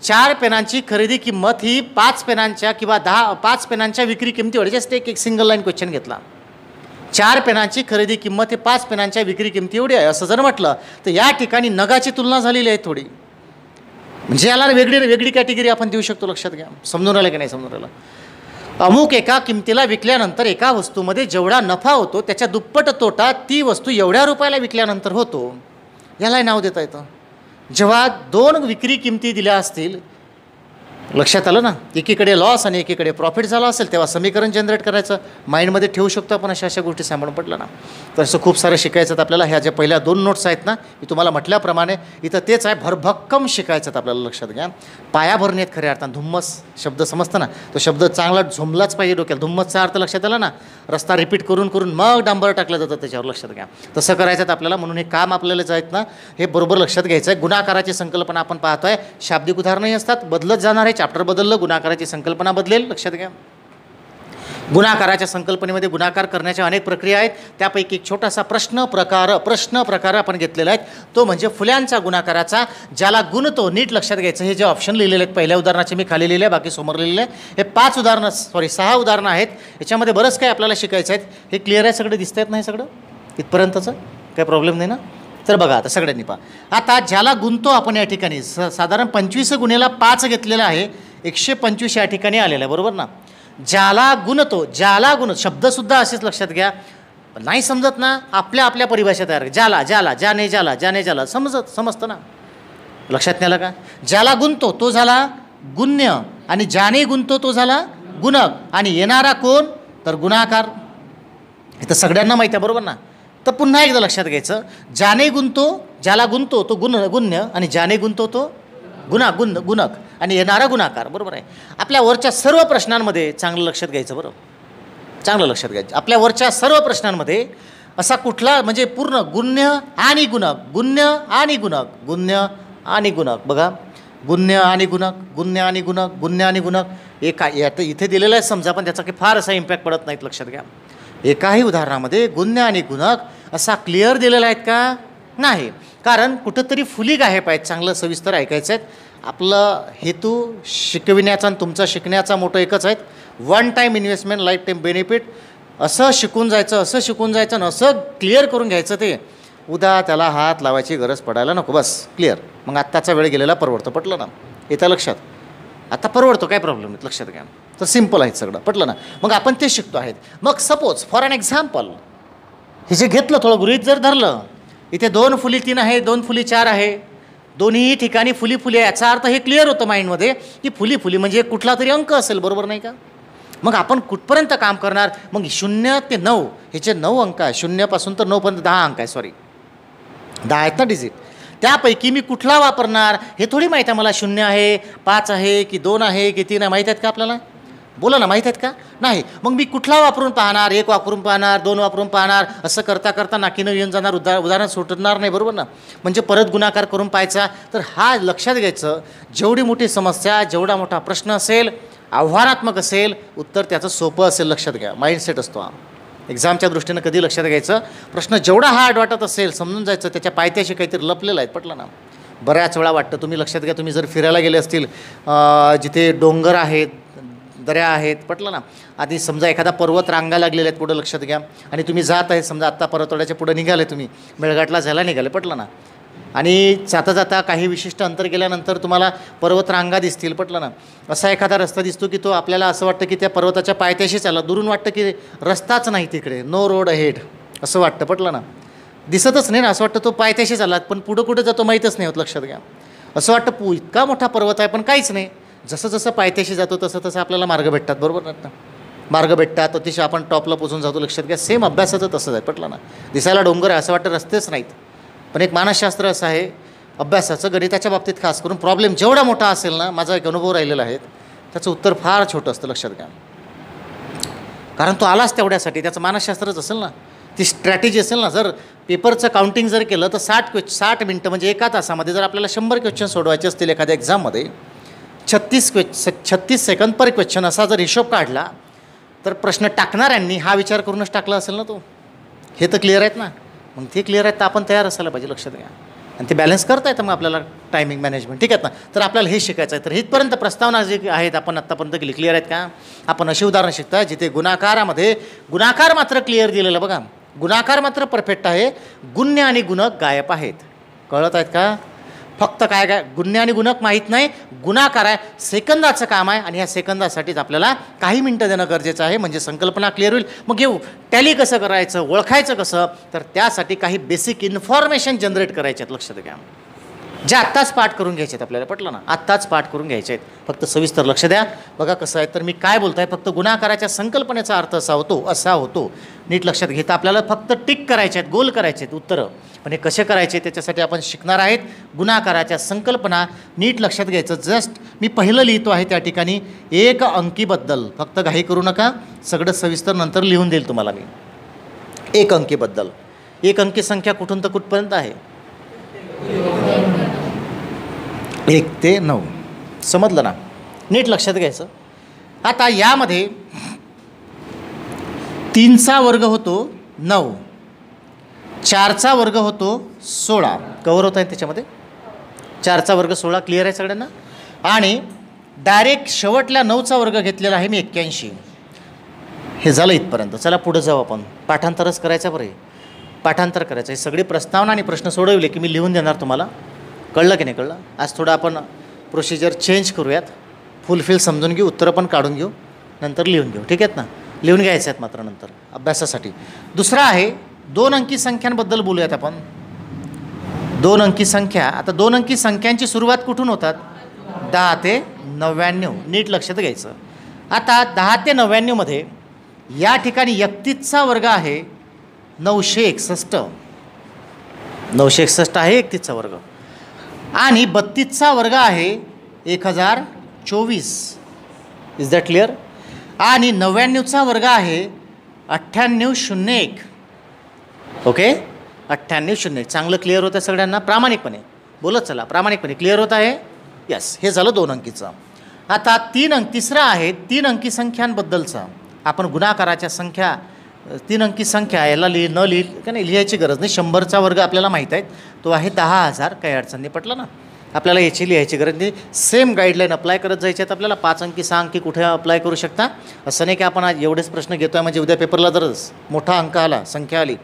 4 पेनांची खरेदी किंमत ही 5 पेनांच्या किंवा 5 पेनांच्या विक्री किमतीवर, जस्ट एक सिंगल लाईन क्वेश्चन घेतला. 4 पेनांची खरेदी किंमत ही 5 पेनांच्या विक्री किमती एवढी आहे असं जर म्हटलं तर या ठिकाणी नगाची तुलना झालेली आहे थोडी. म्हणजे याला वेगळी कॅटेगरी आपण देऊ शकतो, लक्षात घ्या. समजून राहिलं की नाही समजून राहिलं. अमुक एका किमतीला विकल्यानंतर एका वस्तूमध्ये जेवढा नफा होतो त्याच्या दुप्पट तोटा ती वस्तू एवढ्या रुपयाला विकल्यानंतर होतो, यालाही नाव देता येतं. जेव्हा 2 विक्री किमती दिल्या असतील, लक्षात आलं ना, एकीकडे लॉस आणि एकीकडे प्रॉफिट झाला असेल तेव्हा समीकरण जनरेट करायचं, माइंडमध्ये ठेवू शकतो आपण अशा गोष्टी सांभाळून. पडलं ना. तर असं खूप सारं शिकायचं आहेत आपल्याला. ह्या ज्या पहिल्या 2 नोट्स आहेत ना, मी तुम्हाला म्हटल्याप्रमाणे इथं तेच आहे, भरभक्कम शिकायचं आहेत आपल्याला, लक्षात घ्या. पाया भरणे आहेत खऱ्या अर्थानं. धुम्मस शब्द समजतं ना, तो शब्द चांगला झोंबलाच पाहिजे डोक्याला. धुम्मसचा अर्थ लक्षात आला ना, रस्ता रिपीट करून करून मग डांबर टाकलं जातं त्याच्यावर, लक्षात घ्या. तसं करायचं आहे आपल्याला. म्हणून हे काम आपल्याला जे आहेत ना हे बरोबर लक्षात घ्यायचं आहे. गुणाकाराची संकल्पना आपण पाहतोय, शाब्दिक उदाहरणंही असतात, बदलत जाणार आहे. चॅप्टर बदललं, गुणाकाराची संकल्पना बदलेल, लक्षात घ्या. गुणाकाराच्या संकल्पनेमध्ये गुणाकार करण्याच्या अनेक प्रक्रिया आहेत. त्यापैकी एक छोटासा प्रश्न प्रकार आपण घेतलेला आहे, तो म्हणजे फुल्यांचा गुणाकाराचा, ज्याला गुणतो. नीट लक्षात घ्यायचं. हे जे ऑप्शन लिहिलेले आहेत पहिल्या उदाहरणाचे मी खाली लिहिले, बाकी समोर लिहिलेले आहे. हे 6 उदाहरणं आहेत. याच्यामध्ये बरंच काही आपल्याला शिकायचं आहे. हे क्लिअर आहे, सगळं दिसत आहेत नाही सगळं इथपर्यंतचं, काही प्रॉब्लेम नाही ना. तर बघा आता सगळ्यांनी पहा. आता ज्याला गुणतो आपण या ठिकाणी साधारण 25 गुणेला 5 घेतलेला आहे, 125 या ठिकाणी आलेलं आहे, बरोबर ना. ज्याला गुणतो, शब्दसुद्धा असेच लक्षात घ्या. पण नाही समजत ना, आपल्या आपल्या परिभाषा तयार ज्याला ज्याला ज्याने ज्याला ज्याने ज्याला समजतं ना. लक्षात नाही आलं का? ज्याला गुंतो तो झाला गुण्य आणि ज्याने गुंतो तो झाला गुणक आणि येणारा कोण तर गुणाकार. हे तर सगळ्यांना माहिती आहे बरोबर ना. तर पुन्हा एकदा लक्षात घ्यायचं, ज्याने गुंतो ज्याला गुंतो तो गुण्य आणि ज्याने गुंतो तो गुणक आणि येणारा गुणाकार. बरोबर आहे. आपल्या वरच्या सर्व प्रश्नांमध्ये चांगलं लक्षात घ्यायचं, बरोबर चांगलं लक्षात घ्यायचं. आपल्या वरच्या सर्व प्रश्नांमध्ये असा कुठला म्हणजे पूर्ण गुण्य आणि गुणक गुण्य आणि गुणक बघा, गुण्य आणि गुणक एका इथे दिलेलं आहे समजा, पण त्याचा काही फार असा इम्पॅक्ट पडत नाहीत. लक्षात घ्या, एकाही उदाहरणामध्ये गुण्य आणि गुणक असा क्लिअर दिलेला आहेत का? नाही. कारण कुठंतरी फुली गायब आहेत. चांगलं सविस्तर ऐकायचं आहेत. आपलं हेतू शिकविण्याचा आणि तुमचा शिकण्याचा मोठं एकच आहेत. One time investment life time benefit. असं शिकून जायचं आणि असं क्लिअर करून घ्यायचं ते उद्या त्याला हात लावायची गरज पडायला नको. बस क्लिअर. मग आत्ताचा वेळ गेलेला परवडतो. पटलं ना? येतं लक्षात? आता परवडतो, काय प्रॉब्लेम नाही. लक्षात घ्या. तर सिम्पल आहे सगळं. पटलं ना? मग आपण ते शिकतो आहेत. मग सपोज फॉर ॲन एक्झाम्पल हे जे घेतलं थोडं गृहीत जर धरलं, इथे 2 फुली 3 आहे, 2 फुली 4 आहे, दोन्ही ठिकाणी फुली आहे. याचा अर्थ हे क्लिअर होतं माइंडमध्ये की फुली म्हणजे कुठला तरी अंक असेल. बरोबर नाही का? मग आपण कुठपर्यंत काम करणार? मग 0 ते 9 हे जे 9 अंक आहे, 0 पासून तर 9 पर्यंत 10 अंक आहे. सॉरी 10 आहेत ना डिजिट. त्यापैकी मी कुठला वापरणार हे थोडी माहीत आहे मला. 0 आहे, 5 आहे की 2 आहे की 3 आहे, माहीत आहेत का आपल्याला? बोला ना, माहीत आहेत का? नाही. मग मी कुठला वापरून पाहणार? 1 वापरून पाहणार, 2 वापरून पाहणार. असं करता नाकीनं येऊन जाणार, उदाहरण सुटणार नाही. बरोबर ना? म्हणजे परत गुणाकार करून पाहायचा. तर हा लक्षात घ्यायचं, जेवढी मोठी समस्या, जेवढा मोठा प्रश्न असेल, आव्हानात्मक असेल, उत्तर त्याचं सोपं असेल. लक्षात घ्या, माइंडसेट असतो हा. एक्झामच्या दृष्टीनं कधी लक्षात घ्यायचं, प्रश्न जेवढा हार्ड वाटत असेल समजून जायचं त्याच्या पायथ्याशी काहीतरी लपलेलं आहे. पटलं ना? बऱ्याच वेळा वाटतं. तुम्ही लक्षात घ्या, तुम्ही जर फिरायला गेले असतील जिथे डोंगर आहेत, दऱ्या आहेत, पटलं ना, आधी समजा एखादा पर्वत रांगा लागलेल्या आहेत पुढं. लक्षात घ्या. आणि तुम्ही जात आहे, समजा आत्ता पर्वतवाड्याच्या पुढं निघाले, तुम्ही मेळघाटला जायला निघाले. पटलं ना? आणि जाता काही विशिष्ट अंतर गेल्यानंतर तुम्हाला पर्वत रांगा दिसतील. पटलं ना? असा एखादा रस्ता दिसतो की तो आपल्याला असं वाटतं की त्या पर्वताच्या पायथ्याशीच आला. दुरून वाटतं की रस्ताच नाही तिकडे, नो रोड अहेड असं वाटतं. पटलं ना? दिसतच नाही ना, असं वाटतं तो पायथ्याशीच आला, पण पुढं कुठं जातो माहीतच नाही होत. लक्षात घ्या. असं वाटतं इतका मोठा पर्वत आहे पण काहीच नाही. जसं पायथ्याशी जातो तसं आपल्याला मार्ग भेटतात. बरोबर ना? मार्ग भेटतात, अतिशय आपण टॉपला पोचून जातो. लक्षात घ्या. सेम अभ्यासाचं तसंच आहे. पटलं ना? दिसायला डोंगर आहे असं वाटतं रस्तेच नाहीत, पण एक मानसशास्त्र असं आहे अभ्यासाचं, गणिताच्या बाबतीत खास करून, प्रॉब्लेम जेवढा मोठा असेल ना, माझा एक अनुभव राहिलेला आहे, त्याचं उत्तर फार छोटं असतं. लक्षात घ्या. कारण तो आलाच तेवढ्यासाठी, त्याचं मानसशास्त्रच असेल ना, ती स्ट्रॅटेजी असेल ना. जर पेपरचं काउंटिंग जर केलं तर 60 मिनटं म्हणजे एका तासामध्ये जर आपल्याला 100 क्वेश्चन सोडवायचे असतील एखाद्या एक्झाममध्ये, 36 सेकंद पर क्वेश्चन असा जर हिशोब काढला तर प्रश्न टाकणाऱ्यांनी हा विचार करूनच टाकला असेल ना तो. हे तर क्लिअर आहेत ना? मग ते क्लिअर आहेत तर आपण तयार असायला पाहिजे. लक्षात घ्या. आणि ते बॅलन्स करता येतं मग आपल्याला टायमिंग मॅनेजमेंट. ठीक आहेत ना? तर आपल्याला हे शिकायचं आहे. तर इथपर्यंत प्रस्तावना जे आहेत आपण आत्तापर्यंत केली, क्लिअर आहेत का? आपण अशी उदाहरणं शिकता जिथे गुणाकारामध्ये गुणाकार मात्र क्लिअर दिलेलं. बघा, गुणाकार मात्र परफेक्ट आहे, गुण्य आणि गुणक गायब आहेत. कळत आहेत का? फक्त काय गुण्य आणि गुणक माहीत नाही, गुणाकार आहे, सेकंदाचं काम आहे. आणि ह्या सेकंदासाठीच आपल्याला काही मिनटं देणं गरजेचं आहे, म्हणजे संकल्पना क्लिअर होईल. मग येऊ टॅली कसं करायचं, ओळखायचं कसं, तर त्यासाठी काही बेसिक इन्फॉर्मेशन जनरेट करायचे आहेत. लक्षात घ्या. जे आत्ताच पाठ करून घ्यायचे आहेत आपल्याला. पटलं ना? आत्ताच पाठ करून घ्यायचे आहेत. फक्त सविस्तर लक्ष द्या. बघा कसं आहे, तर मी काय बोलतो आहे, फक्त गुणाकाराच्या संकल्पनेचा अर्थ असा होतो. नीट लक्षात घेता आपल्याला फक्त टिक करायचे आहेत, गोल करायचे आहेत उत्तरं. पण हे कसे करायचे त्याच्यासाठी आपण शिकणार आहेत. गुणाकाराच्या संकल्पना नीट लक्षात घ्यायचं. जस्ट मी पहिलं लिहितो आहे त्या ठिकाणी 1 अंकीबद्दल. फक्त घाई करू नका, सगळं सविस्तर नंतर लिहून देईल तुम्हाला मी. 1 अंकीबद्दल. 1 अंकी संख्या कुठून तर कुठपर्यंत आहे? 1 ते 9. समजलं ना? नीट लक्षात घ्यायचं. आता यामध्ये 3चा वर्ग होतो 9, 4चा वर्ग होतो 16. कवर होत आहे त्याच्यामध्ये. 4चा वर्ग 16 क्लिअर आहे सगळ्यांना. आणि डायरेक्ट शेवटल्या 9चा वर्ग घेतलेला आहे मी 81. हे झालं इथपर्यंत. चला पुढे जाऊ आपण. पाठांतरच करायचं बरं. पाठांतर करायचं. हे सगळे प्रस्तावना आणि प्रश्न सोडवले की मी लिहून देणार तुम्हाला. कळलं की नाही कळलं? आज थोडं आपण प्रोसिजर चेंज करूयात. फुलफिल समजून घेऊ, उत्तरं पण काढून घेऊ, नंतर लिहून घेऊ. ठीक आहेत ना? लिहून घ्यायचे आहेत मात्र नंतर अभ्यासासाठी. दुसरा आहे 2 अंकी संख्यांबद्दल बोलूयात आपण. 2 अंकी संख्या. आता 2 अंकी संख्यांची सुरुवात कुठून होतात? 10 ते 99. नीट लक्षात घ्यायचं. आता 10 ते 99 मध्ये या ठिकाणी 31चा वर्ग आहे 961. 961 आहे 31चा वर्ग. आणि 32चा वर्ग आहे 1024. Is that clear? आणि 99चा वर्ग आहे 9801. ओके, 9801. चांगलं क्लिअर होतं सगळ्यांना? प्रामाणिकपणे बोलत चला, प्रामाणिकपणे क्लिअर होत आहे? यस. हे झालं 2 अंकीचं. आता तिसरा आहे 3 अंकी संख्यांबद्दलचा. आपण गुणाकाराच्या संख्या 3 अंकी संख्या याला लिहायची गरज नाही. 100चा वर्ग आपल्याला माहीत आहे, तो आहे 10,000. काही अडचण नाही, पटलं ना? आपल्याला याची लिहायची गरज नाही. सेम गाईडलाईन अप्लाय करत जायचे आहेत आपल्याला. 5 अंकी 6 अंकी कुठे अप्लाय करू शकता. असं नाही की आपण आज एवढेच प्रश्न घेतो आहे म्हणजे उद्या पेपरला जर मोठा अंक आला, संख्या आली,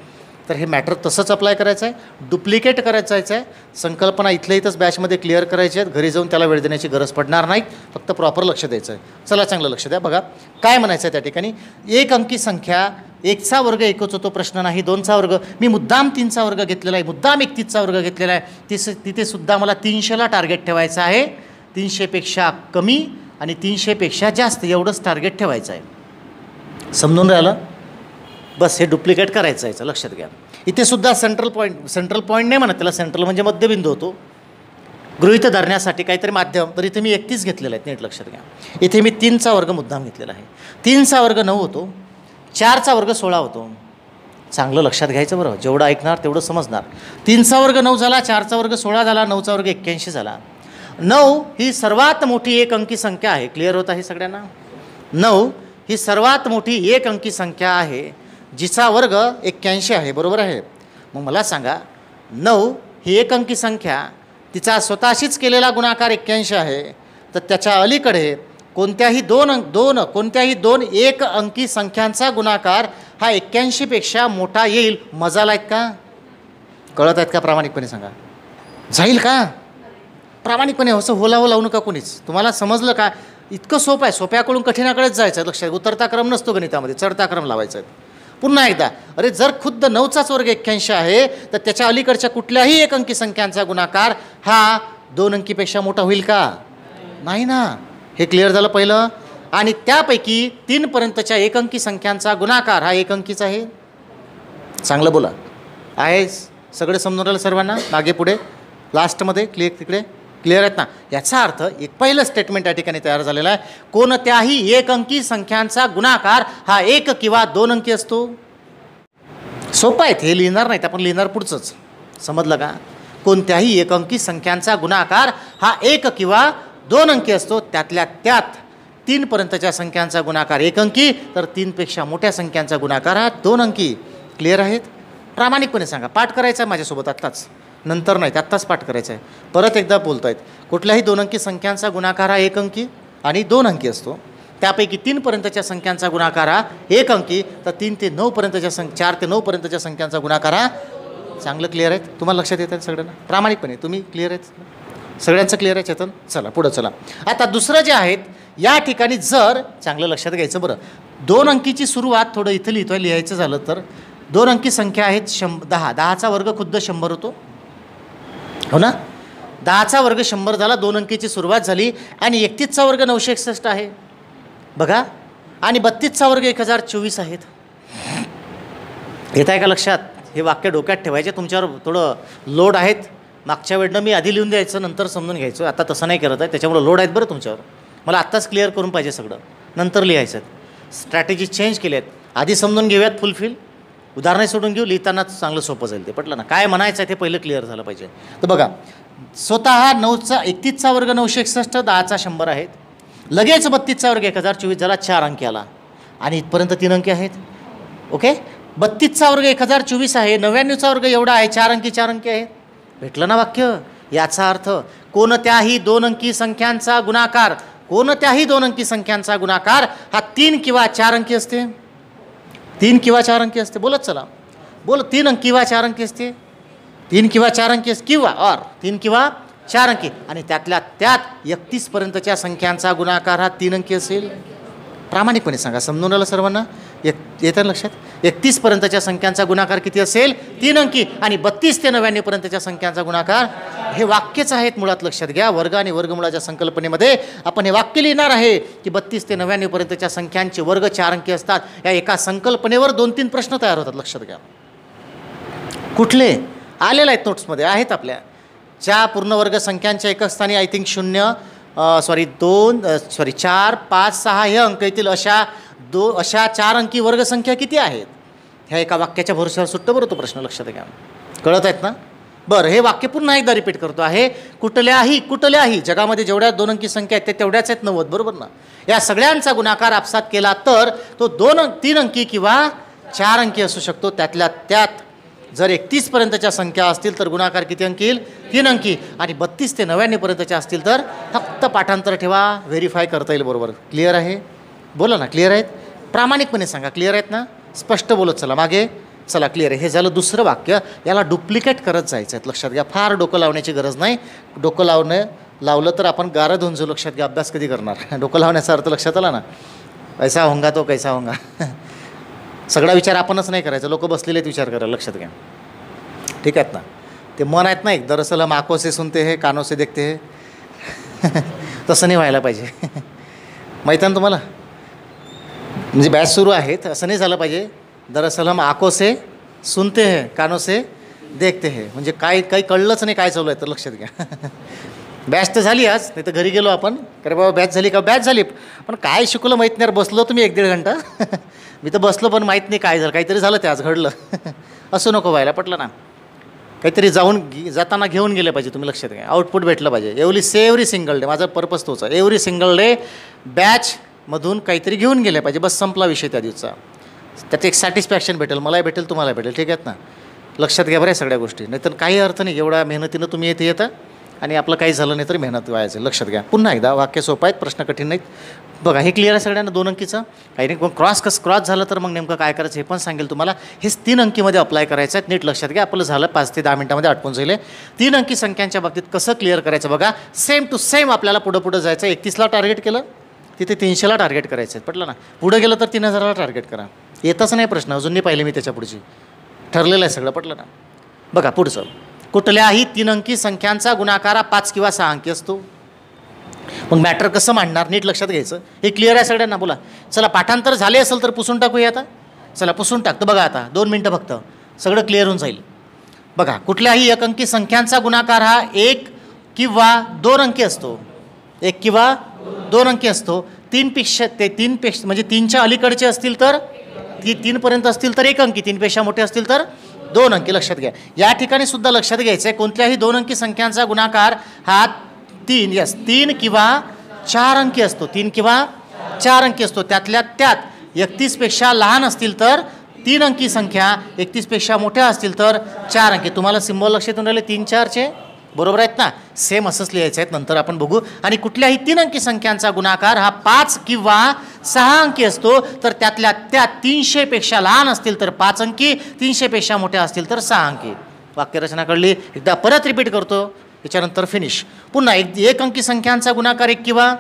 तर हे मॅटर तसंच अप्लाय करायचं आहे. डुप्लिकेट करायचं आहे. संकल्पना इथल्या इथंच बॅचमध्ये क्लिअर करायची आहेत. घरी जाऊन त्याला वेळ देण्याची गरज पडणार नाही. फक्त प्रॉपर लक्ष द्यायचं आहे. चला, चांगलं लक्ष द्या. बघा काय म्हणायचं आहे त्या ठिकाणी. 1 अंकी संख्या 1चा वर्ग एकच होतो, प्रश्न नाही. 2चा वर्ग, मी मुद्दाम 3चा वर्ग घेतलेला आहे, मुद्दाम 31चा वर्ग घेतलेला आहे. तिथे सुद्धा मला 300ला टार्गेट ठेवायचं आहे. 300पेक्षा कमी आणि 300पेक्षा जास्त एवढंच टार्गेट ठेवायचं आहे. समजून राहिलं? बस हे डुप्लिकेट करायचं आहे. लक्षात घ्या. इथे सुद्धा सेंट्रल पॉईंट नाही म्हणत त्याला. सेंट्रल म्हणजे मध्यबिंदू होतो. गृहीत धरण्यासाठी काहीतरी माध्यम. तर इथे मी 31 घेतलेलं आहे. नीट लक्षात घ्या. इथे मी 3चा वर्ग मुद्दाम घेतलेला आहे. 3चा वर्ग 9 होतो. 4चा वर्ग 16 होतो. चांगलं लक्षात घ्यायचं बरं. जेवढं ऐकणार तेवढं समजणार. 3चा वर्ग 9 झाला, 4चा वर्ग 16 झाला, 9चा वर्ग 81 झाला. 9 ही सर्वात मोठी 1 अंकी संख्या आहे. क्लिअर होत आहे सगळ्यांना? 9 ही सर्वात मोठी 1 अंकी संख्या आहे, जिचा वर्ग 81 आहे. बरोबर आहे? मग मला सांगा, 9 ही 1 अंकी संख्या, तिचा स्वतःशीच केलेला गुणाकार 81 आहे, तर त्याच्या अलीकडे कोणत्याही दोन 1 अंकी संख्यांचा गुणाकार हा 81पेक्षा मोठा येईल. मजाला आहेत का? कळत आहेत का? प्रामाणिकपणे सांगा. जाईल का? प्रामाणिकपणे. असं होला लावू नका कोणीच. तुम्हाला समजलं का? इतकं सोपं आहे. सोप्याकडून कठीणाकडेच जायचं आहे. लक्षात. उतरता क्रम नसतो गणितामध्ये, चढता क्रम लावायचा आहे. पुन्हा एकदा, अरे जर खुद्द 9चाच वर्ग 81 आहे, तर त्याच्या अलीकडच्या कुठल्याही 1 अंकी संख्यांचा गुणाकार हा 2 अंकीपेक्षा मोठा होईल का? नाही ना. हे क्लिअर झालं पहिलं. आणि त्यापैकी 3 पर्यंतच्या 1 अंकी संख्यांचा गुणाकार हा 1 अंकीचा आहे. चांगलं बोला. आहे सगळे समजून राहिलं सर्वांना? मागे पुढे लास्टमध्ये तिकडे क्लिअर आहेत ना? याचा अर्थ एक पहिलं स्टेटमेंट या ठिकाणी तयार झालेलं आहे. कोणत्याही 1 अंकी संख्यांचा गुणाकार हा 1 किंवा 2 अंकी असतो. सोपं आहे. हे लिहिणार नाहीत आपण, लिहिणार पुढचंच. समजलं का? कोणत्याही 1 अंकी संख्यांचा गुणाकार हा 1 किंवा 2 अंकी असतो. त्यातल्या त्यात 3 पर्यंतच्या संख्यांचा गुणाकार 1 अंकी, तर 3पेक्षा मोठ्या संख्यांचा गुणाकार हा 2 अंकी. क्लिअर आहेत? प्रामाणिकपणे सांगा. पाठ करायचा आहे माझ्यासोबत आत्ताच, नंतर नाही, आत्ताच पाठ करायचं आहे. परत एकदा बोलत आहेत. कुठल्याही 2 अंकी संख्यांचा गुणाकार हा 1 अंकी आणि 2 अंकी असतो. त्यापैकी 3 पर्यंतच्या संख्यांचा गुणाकार हा 1 अंकी, तर 3 ते 9 पर्यंतच्या 4 ते 9 पर्यंतच्या संख्यांचा गुणाकार हा. चांगलं क्लिअर आहेत? तुम्हाला लक्षात येत आहेत सगळ्यांना? प्रामाणिकपणे तुम्ही क्लिअर आहेत? सगळ्यांचं क्लिअर आहे चेतन? चला पुढं चला. आता दुसरं जे आहेत या ठिकाणी, जर चांगलं लक्षात घ्यायचं बरं. 2 अंकीची सुरुवात थोडं इथं लिहितोय, लिहायचं झालं तर 2 अंकी संख्या आहेत 10. 10चा वर्ग खुद्द 100 होतो, हो ना? 10चा वर्ग 100 झाला. 2 अंकीची सुरुवात झाली. आणि 31चा वर्ग 961 आहे. बघा. आणि 32चा वर्ग 1024 आहेत. येत आहे का लक्षात? हे वाक्य डोक्यात ठेवायचे. तुमच्यावर थोडं लोड आहेत. मागच्या वेळेनं मी आधी लिहून द्यायचं, नंतर समजून घ्यायचं. आता तसं नाही करत आहे, त्याच्यामुळे लोड आहेत बरं तुमच्यावर. मला आत्ताच क्लिअर करून पाहिजे सगळं, नंतर लिहायचं. स्ट्रॅटेजी चेंज केल्या आहेत. आधी समजून घेऊयात फुलफिल. उदाहरणं सोडून घेऊ, लिहितानाच चांगलं सोपं जाईल. ते पटलं ना? काय म्हणायचं आहे ते पहिलं क्लिअर झालं पाहिजे. तर बघा, स्वतः 31चा वर्ग 961, 10चा 100 आहेत. लगेच 32चा वर्ग 1024 झाला, 4 अंकी आला. आणि इथपर्यंत 3 अंकी आहेत. ओके. 32चा वर्ग 1024 आहे. 99चा वर्ग एवढा आहे, 4 अंकी आहेत. भेटलं ना वाक्य? याचा अर्थ कोणत्याही 2 अंकी संख्यांचा गुणाकार, कोणत्याही 2 अंकी संख्यांचा गुणाकार हा 3 किंवा 4 अंकी असते. 3 किंवा 4 अंकी असते. बोलत चला. बोल. 3 अंकी किंवा 4 अंकी असते. 3 किंवा 4 अंकी किंवा 3 किंवा 4 अंकी. आणि त्यातल्या त्यात 31 पर्यंतच्या संख्यांचा गुणाकार हा 3 अंकी असेल. प्रामाणिकपणे सांगा, समजून आलं सर्वांना? येतं लक्षात? 31 पर्यंतच्या संख्यांचा गुणाकार किती असेल? 3 अंकी. आणि 32 ते 99 पर्यंतच्या संख्यांचा गुणाकार, हे वाक्यच आहेत मुळात, लक्षात घ्या. वर्ग आणि वर्गमुळाच्या संकल्पनेमध्ये आपण हे वाक्य लिहिणार आहे की 32 ते 99 पर्यंतच्या संख्यांचे वर्ग 4 अंकी असतात. या एका संकल्पनेवर 2-3 प्रश्न तयार होतात, लक्षात घ्या. कुठले? आलेले आहेत नोट्समध्ये, आहेत आपल्या. ज्या पूर्णवर्ग संख्यांच्या एकच स्थानी आय थिंक 4, 5, 6 हे अंक येतील अशा 4 अंकी वर्गसंख्या किती आहेत? ह्या एका वाक्याच्या भरोश्यावर सुट्टं बरं तो प्रश्न, लक्षात घ्या. कळत आहेत ना? बरं, हे वाक्य पुन्हा एकदा रिपीट करतो आहे. कुठल्याही जगामध्ये जेवढ्या 2 अंकी संख्या आहेत ते तेवढ्याच आहेत 90, बरोबर ना? या सगळ्यांचा गुणाकार आपसात केला तर तो 3 अंकी किंवा 4 अंकी असू शकतो. त्यातल्या त्यात जर 31 पर्यंतच्या संख्या असतील तर गुणाकार किती अंकी येईल? 3 अंकी. आणि 32 ते 99 पर्यंतच्या असतील तर फक्त पाठांतर ठेवा, व्हेरीफाय करता येईल, बरोबर. क्लिअर आहे? बोला ना, क्लिअर आहेत? प्रामाणिकपणे सांगा, क्लिअर आहेत ना? स्पष्ट बोलत चला मागे. चला, क्लिअर आहे. हे झालं दुसरं वाक्य. याला डुप्लिकेट करत जायचं आहे, लक्षात घ्या. फार डोकं लावण्याची गरज नाही. डोकं लावलं तर आपण गारद होऊन जाऊ, लक्षात घ्या. अभ्यास कधी करणार? डोकं लावण्याचा अर्थ लक्षात आला ना? कैसा होंगा तो कैसा होंगा. सगळा विचार आपणच नाही करायचा, लोक बसलेले विचार करायला, लक्षात घ्या. ठीक आहेत ना? ते मन आहेत ना एक, दरअसल हम आंखों से सुनते हैं कानों से देखते हैं. तसं नाही व्हायला पाहिजे. माहिती ना तुम्हाला? म्हणजे बॅच सुरू आहेत, असं नाही झालं पाहिजे. दरअसल हम आंखों से सुनते हैं कानों से देखते हैं, म्हणजे काही कळलंच नाही काय चालू आहे, तर लक्षात घ्या. बॅच तर झाली आज, नाही तर घरी गेलो आपण, अरे बाबा बॅच झाली का? बॅच झाली, पण काय शिकवलं माहीत नाही. बसलो तुम्ही 1-1.5 घंटा. मी तर बसलो पण माहीत नाही काय झालं, काहीतरी झालं ते आज घडलं. असं नको व्हायला, पटलं ना? काहीतरी जाताना घेऊन गेले पाहिजे तुम्ही, लक्षात घ्या. आउटपुट भेटलं पाहिजे. एव्हरी सिंगल डे, माझा पर्पज तोच आहे. एव्हरी सिंगल डे बॅचमधून काहीतरी घेऊन गेले पाहिजे, बस संपला विषय त्या दिवसाचा. त्यात एक सॅटिस्फॅक्शन भेटेल, मलाही भेटेल, तुम्हाला भेटेल. ठीक आहेत ना? लक्षात घ्या बरं या सगळ्या गोष्टी. नाहीतर काही अर्थ नाही, एवढ्या मेहनतीनं तुम्ही येतं आणि आपलं काही झालं नाही तर मेहनत व्हायचं. लक्षात घ्या. पुन्हा एकदा वाक्य सोपं आहेत, प्रश्न कठीण नाहीत. बघा, हे क्लिअर आहे सगळ्यांना? 2 अंकीचं काही नाही. क्रॉस झालं तर मग नेमकं काय करायचं हे पण सांगेल तुम्हाला. हेच 3 अंकीमध्ये अप्लाय करायचं आहे. नीट लक्षात घ्या. आपलं झालं 5 ते 10 मिनिटामध्ये आटपून जाईल. 3 अंकी संख्यांच्या बाबतीत कसं क्लिअर करायचं बघा. सेम टू सेम आपल्याला पुढं जायचं. 31ला टार्गेट केलं, तिथे 300ला टार्गेट करायचं आहे, पटलं ना? पुढं गेलं तर 3000ला टार्गेट करा. येतच नाही प्रश्न, अजून नाही पाहिले मी त्याच्या पुढची. ठरलेलं आहे सगळं, पटलं ना? बघा पुढचं. कुठल्याही 3 अंकी संख्यांचा गुणाकार 5 किंवा 6 अंकी असतो. मग मॅटर कसं मांडणार? नीट लक्षात घ्यायचं. हे क्लिअर आहे सगळ्यांना? बोला. चला, पाठांतर झाले असेल तर पुसून टाकूया आता. चला पुसून टाकतो. बघा आता 2 मिनटं फक्त, सगळं क्लिअर होऊन जाईल. बघा, कुठल्याही 1 अंकी संख्यांचा गुणाकार हा 1 किंवा 2 अंकी असतो. 1 किंवा 2 अंकी असतो. 3पेक्षा म्हणजे 3च्या अलीकडचे असतील तर 3 पर्यंत असतील तर 1 अंकी, 3पेक्षा मोठे असतील तर 2 अंकी. लक्षात घ्या. या ठिकाणी सुद्धा लक्षात घ्यायचं आहे, कोणत्याही 2 अंकी संख्यांचा गुणाकार हा 3 किंवा 4 अंकी असतो. 3 किंवा 4 अंकी असतो. त्यातल्या त्यात 31पेक्षा लहान असतील तर 3 अंकी संख्या, 31पेक्षा मोठ्या असतील तर 4 अंकी. तुम्हाला सिम्बॉल लक्षात येऊन राहिले 3, 4चे? बरोबर आहेत ना? सेम असंच लिहायचं आहेत, नंतर आपण बघू. आणि कुठल्याही 3 अंकी संख्यांचा गुणाकार हा 5 किंवा 6 अंकी असतो. तर त्यातल्या त्यात 300पेक्षा लहान असतील तर 5 अंकी, 300पेक्षा मोठ्या असतील तर 6 अंकी. वाक्यरचना कळली? एकदा परत रिपीट करतो, त्याच्यानंतर फिनिश. पुन्हा 1 अंकी संख्यांचा गुणाकार 1 किंवा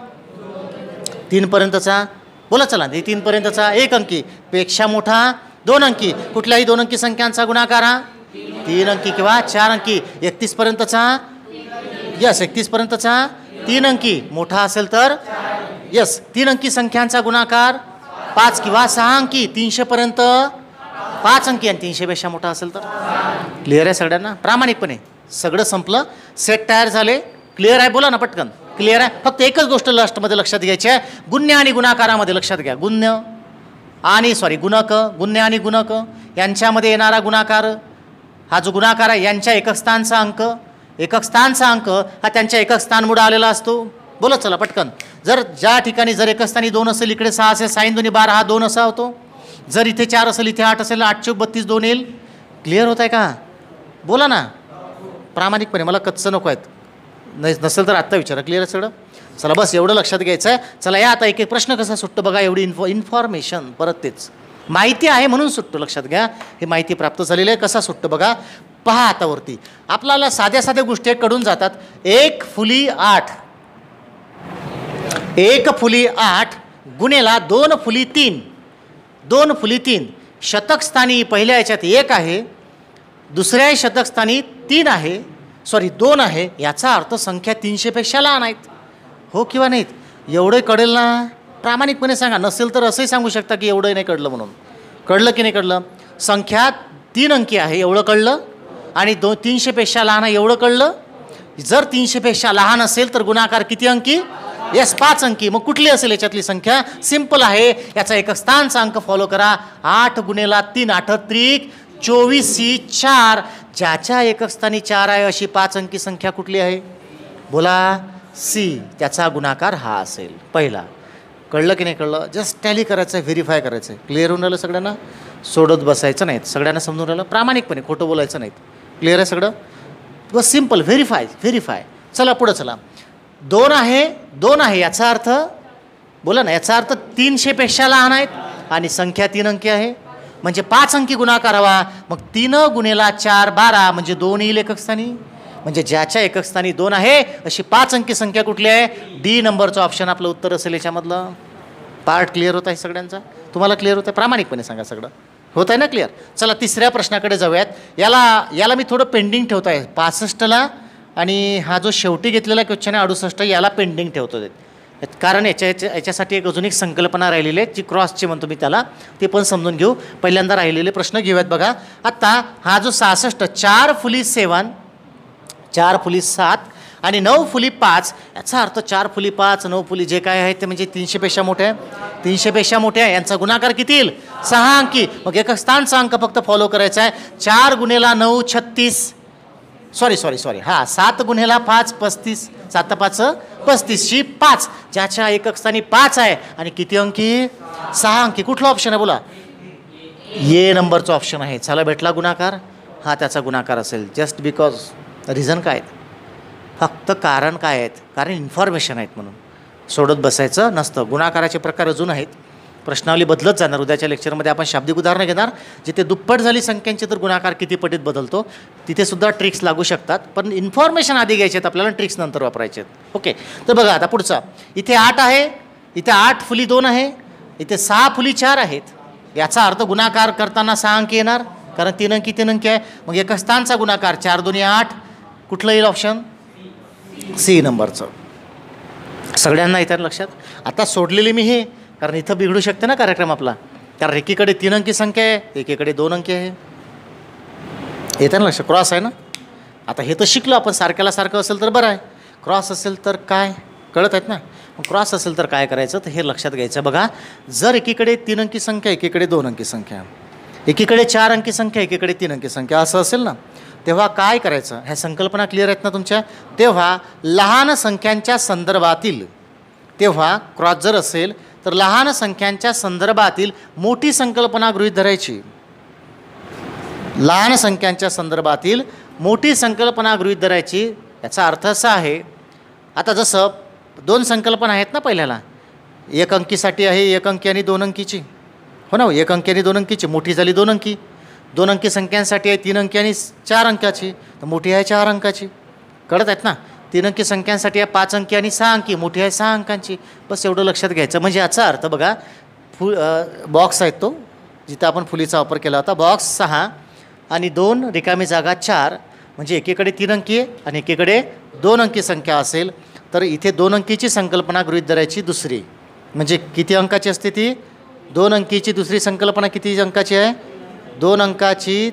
3 पर्यंतचा. बोला चला. 3 पर्यंतचा 1 अंकी, पेक्षा मोठा 2 अंकी. कुठल्याही 2 अंकी संख्यांचा गुणाकार हा 3 अंकी किंवा 4 अंकी. 31 पर्यंतचा 31 पर्यंतचा 3 अंकी, मोठा असेल तर 3 अंकी संख्यांचा गुणाकार 5 किंवा 6 अंकी. 300 पर्यंत 5 अंकी आणि 300पेक्षा मोठा असेल तर. क्लिअर आहे सगळ्यांना? प्रामाणिकपणे सगळं संपलं. सेट तयार झाले. क्लिअर आहे? बोला ना पटकन. क्लिअर आहे? फक्त एकच गोष्ट लास्टमध्ये लक्षात घ्यायची आहे. गुण्य आणि गुणाकारामध्ये लक्षात घ्या. गुण्य आणि गुणक यांच्यामध्ये येणारा गुणाकार, हा जो गुणाकार आहे यांच्या एकक स्थानचा अंक हा त्यांच्या एकक स्थानमुळे आलेला असतो. बोला चला पटकन. ज्या ठिकाणी जर एकक स्थानी 2 असेल, इकडे 6 असेल, 6 2 12 हा 2 असा होतो. जर इथे 4 असेल, इथे 8 असेल, 8 × 32 2 येईल. क्लिअर होत आहे का? बोला ना प्रामाणिकपणे. मला कच्चं नको आहेत, नसेल तर आत्ता विचारा. क्लिअर आहे सगळं? चला बस एवढं लक्षात घ्यायचं आहे. चला या आता एक प्रश्न कसा सुटतो बघा. एवढी इन्फॉर्मेशन, परत तेच माहिती आहे म्हणून सुटतो. लक्षात घ्या. ही माहिती प्राप्त झालेली आहे. कसा सुटतो बघा. पहा आता वरती आपल्याला साध्या गोष्टी कडून जातात. 1 फुली 8 गुणेला 2 फुली 3, 2 फुली 3, शतक स्थानी पहिल्या याच्यात 1 आहे, दुसऱ्या शतक स्थानी 3 आहे, 2 आहे. याचा अर्थ संख्या 300पेक्षा लहान आहेत. हो किंवा नाहीत? एवढं कळेल ना? प्रामाणिकपणे सांगा. नसेल तर असंही सांगू शकता की एवढं नाही कळलं म्हणून. कळलं की नाही कळलं? संख्या 3 अंकी आहे एवढं कळलं, आणि 300पेक्षा लहान आहे एवढं कळलं. जर 300पेक्षा लहान असेल तर गुणाकार किती अंकी? येस, 5 अंकी. मग कुठली असेल याच्यातली संख्या? सिंपल आहे. याचा एकक स्थानचा अंक फॉलो करा. 8 गुणेला 3 8 त्रिक 24 4. ज्याच्या एकक स्थानी 4 आहे अशी 5 अंकी संख्या कुठली आहे? बोला. सी. त्याचा गुणाकार हा असेल. पहिला. कळलं की नाही कळलं? जस्ट टॅली करायचं आहे, व्हेरीफाय करायचं आहे. क्लिअर होऊन राहिलं सगळ्यांना? सोडत बसायचं नाहीत. सगळ्यांना समजून राहिलं? प्रामाणिकपणे खोटं बोलायचं नाहीत. क्लिअर आहे सगळं? बस सिंपल. व्हेरीफाय. चला पुढं चला. 2 आहे याचा अर्थ बोला ना, याचा अर्थ 300पेक्षा लहान आहेत आणि संख्या 3 अंकी आहे, म्हणजे 5 अंकी गुणाकार हवा. मग 3 गुणेला 4 12, म्हणजे 2 येईल एकक स्थानी. म्हणजे ज्याच्या एकक स्थानी 2 आहे अशी 5 अंकी संख्या कुठली आहे? डी नंबरचं ऑप्शन आपलं उत्तर असेल. याच्यामधलं पार्ट क्लिअर होत आहे सगळ्यांचा? तुम्हाला क्लिअर होतं आहे? प्रामाणिकपणे सांगा. सगळं होत आहे ना क्लिअर? चला तिसऱ्या प्रश्नाकडे जाऊयात. याला मी थोडं पेंडिंग ठेवतो आहे 65ला, आणि हा जो शेवटी घेतलेला क्वेश्चन आहे 68 याला पेंडिंग ठेवतो. कारण याच्यासाठी अजून एक संकल्पना राहिलेली आहे जी क्रॉसची म्हणतो मी त्याला, ते पण समजून घेऊ. पहिल्यांदा राहिलेले प्रश्न घेऊयात. बघा आता हा जो 66, 4 फुली 7, 4 फुली 7 आणि 9 फुली 5. याचा अर्थ 4 फुली 5 9 फुली जे काय आहे ते म्हणजे 300पेक्षा मोठे आहे. 300पेक्षा मोठे आहे. यांचा गुणाकार किती येईल? 6 अंकी. मग एकक स्थानचा अंक फक्त फॉलो करायचा आहे. 4 गुणेला 9 36, सॉरी 7 गुणेला 5 35, 7 5 35 5. ज्याच्या एकक स्थानी 5 आहे आणि किती अंकी? 6 अंकी. कुठला ऑप्शन आहे बोला? ए नंबरचा ऑप्शन आहे. चला भेटला गुणाकार. हा त्याचा गुणाकार असेल. जस्ट बिकॉज रिझन काय आहेत? फक्त कारण काय आहेत? कारण इन्फॉर्मेशन आहेत म्हणून. सोडत बसायचं नसतं. गुणाकाराचे प्रकार अजून आहेत. प्रश्नावली बदलत जाणार. उद्याच्या लेक्चरमध्ये आपण शाब्दिक उदाहरणं घेणार. जिथे दुप्पट झाली संख्यांची तर गुणाकार किती पटीत बदलतो तिथे सुद्धा ट्रिक्स लागू शकतात. पण इन्फॉर्मेशन आधी घ्यायचे आहेत आपल्याला, ट्रिक्स नंतर वापरायचे आहेत. ओके, तर बघा आता पुढचा. इथे 8 आहे, इथे 8 फुली 2 आहे, इथे 6 फुली 4 आहेत. याचा अर्थ गुणाकार करताना 6 अंकी येणार, कारण 3 अंकी आहे. मग एकक स्थानचा गुणाकार 4 2 8. कुठलं येईल ऑप्शन? सी नंबरचं. सगळ्यांना येतात लक्षात? आता सोडलेली मी हे, कारण इथं बिघडू शकते ना कार्यक्रम आपला. कारण एकीकडे 3 अंकी संख्या आहे, एकीकडे 2 अंकी आहे. येतं ना लक्ष? क्रॉस आहे ना? आता हे तर शिकलो आपण. सारख्याला सारखं असेल तर बरं आहे, क्रॉस असेल तर काय कळत आहेत ना? मग क्रॉस असेल तर काय करायचं तर हे लक्षात घ्यायचं. बघा, जर एकीकडे 3 अंकी संख्या, एकीकडे 2 अंकी संख्या, एकीकडे 4 अंकी संख्या, एकीकडे 3 अंकी संख्या असं असेल ना, तेव्हा काय करायचं? ह्या संकल्पना क्लिअर आहेत ना तुमच्या? तेव्हा लहान संख्यांच्या संदर्भातील, तेव्हा क्रॉस जर असेल तर लहान संख्यांच्या संदर्भातील मोठी संकल्पना गृहीत धरायची. लहान संख्यांच्या संदर्भातील मोठी संकल्पना गृहीत धरायची. याचा अर्थ असा आहे, आता जसं 2 संकल्पना आहेत ना पहिल्याला, 1 अंकीसाठी आहे 1 अंकी आणि 2 अंकीची. हो ना? 1 अंकी आणि 2 अंकीची. मोठी झाली 2 अंकी. 2 अंकी संख्यांसाठी आहे 3 अंकी आणि 4 अंकाची, तर मोठी आहे 4 अंकाची. कळत आहेत ना? 3 अंकी संख्यांसाठी आहे 5 अंकी आणि 6 अंकी, मोठी आहे 6 अंकांची. बस एवढं लक्षात घ्यायचं. म्हणजे याचा अर्थ बघा, बॉक्स आहे तो जिथं आपण फुलीचा वापर केला होता. बॉक्स 6 आणि 2 रिकामी जागा 4, म्हणजे एकीकडे 3 अंकी आहे आणि एकीकडे 2 अंकी संख्या असेल तर इथे 2 अंकीची संकल्पना गृहीत धरायची दुसरी. म्हणजे किती अंकाची असते ती? 2 अंकीची दुसरी संकल्पना किती अंकाची आहे? 2 अंकाची,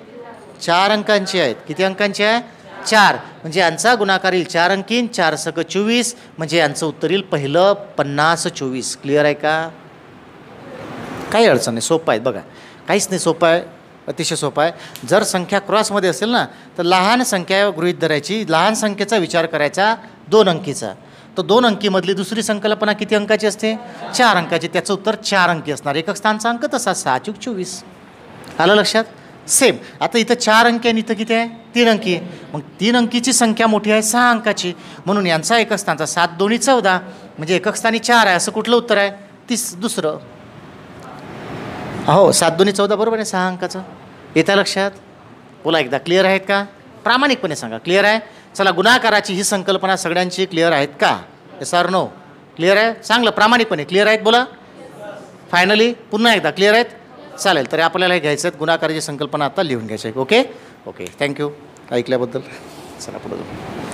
4 अंकांची आहेत. किती अंकांची आहे? 4. म्हणजे यांचा गुणाकार येईल 4 अंकी. 4 सक 24, म्हणजे यांचं उत्तर येईल पहिलं 50 24. क्लिअर आहे का? काही अडचण नाही, सोपं आहे. बघा काहीच नाही, सोपं आहे, अतिशय सोपं आहे. जर संख्या क्रॉसमध्ये असेल ना तर लहान संख्या गृहीत धरायची. लहान संख्येचा विचार करायचा 2 अंकीचा. तर 2 अंकीमधली दुसरी संकल्पना किती अंकाची असते? 4 अंकाची. त्याचं उत्तर 4 अंकी असणार. एकक स्थानचा अंक तसा 6 × 24. आलं लक्षात? सेम. आता इथं 4 अंकी आणि इथं किती आहे? 3 अंकी आहे. मग 3 अंकीची संख्या मोठी आहे 6 अंकाची, म्हणून यांचा एकक स्थानचा 7 2 14, म्हणजे एकक स्थानी 4 आहे. असं कुठलं उत्तर आहे? दुसरं. हो, 7 2 14 बरोबर आहे 6 अंकाचं. येतं लक्षात? बोला एकदा. क्लिअर आहेत का? प्रामाणिकपणे सांगा. क्लिअर आहे? चला, गुणाकाराची ही संकल्पना सगळ्यांची क्लिअर आहेत का? S R no? क्लिअर आहे? चांगलं प्रामाणिकपणे क्लिअर आहेत बोला. फायनली पुन्हा एकदा क्लिअर आहेत? चालेल. तर आपल्याला हे घ्यायचं आहेत, गुणाकाराची संकल्पना आता लिहून घ्यायची आहे. ओके ओके, थँक्यू ऐकल्याबद्दल. चला पुढे जाऊ.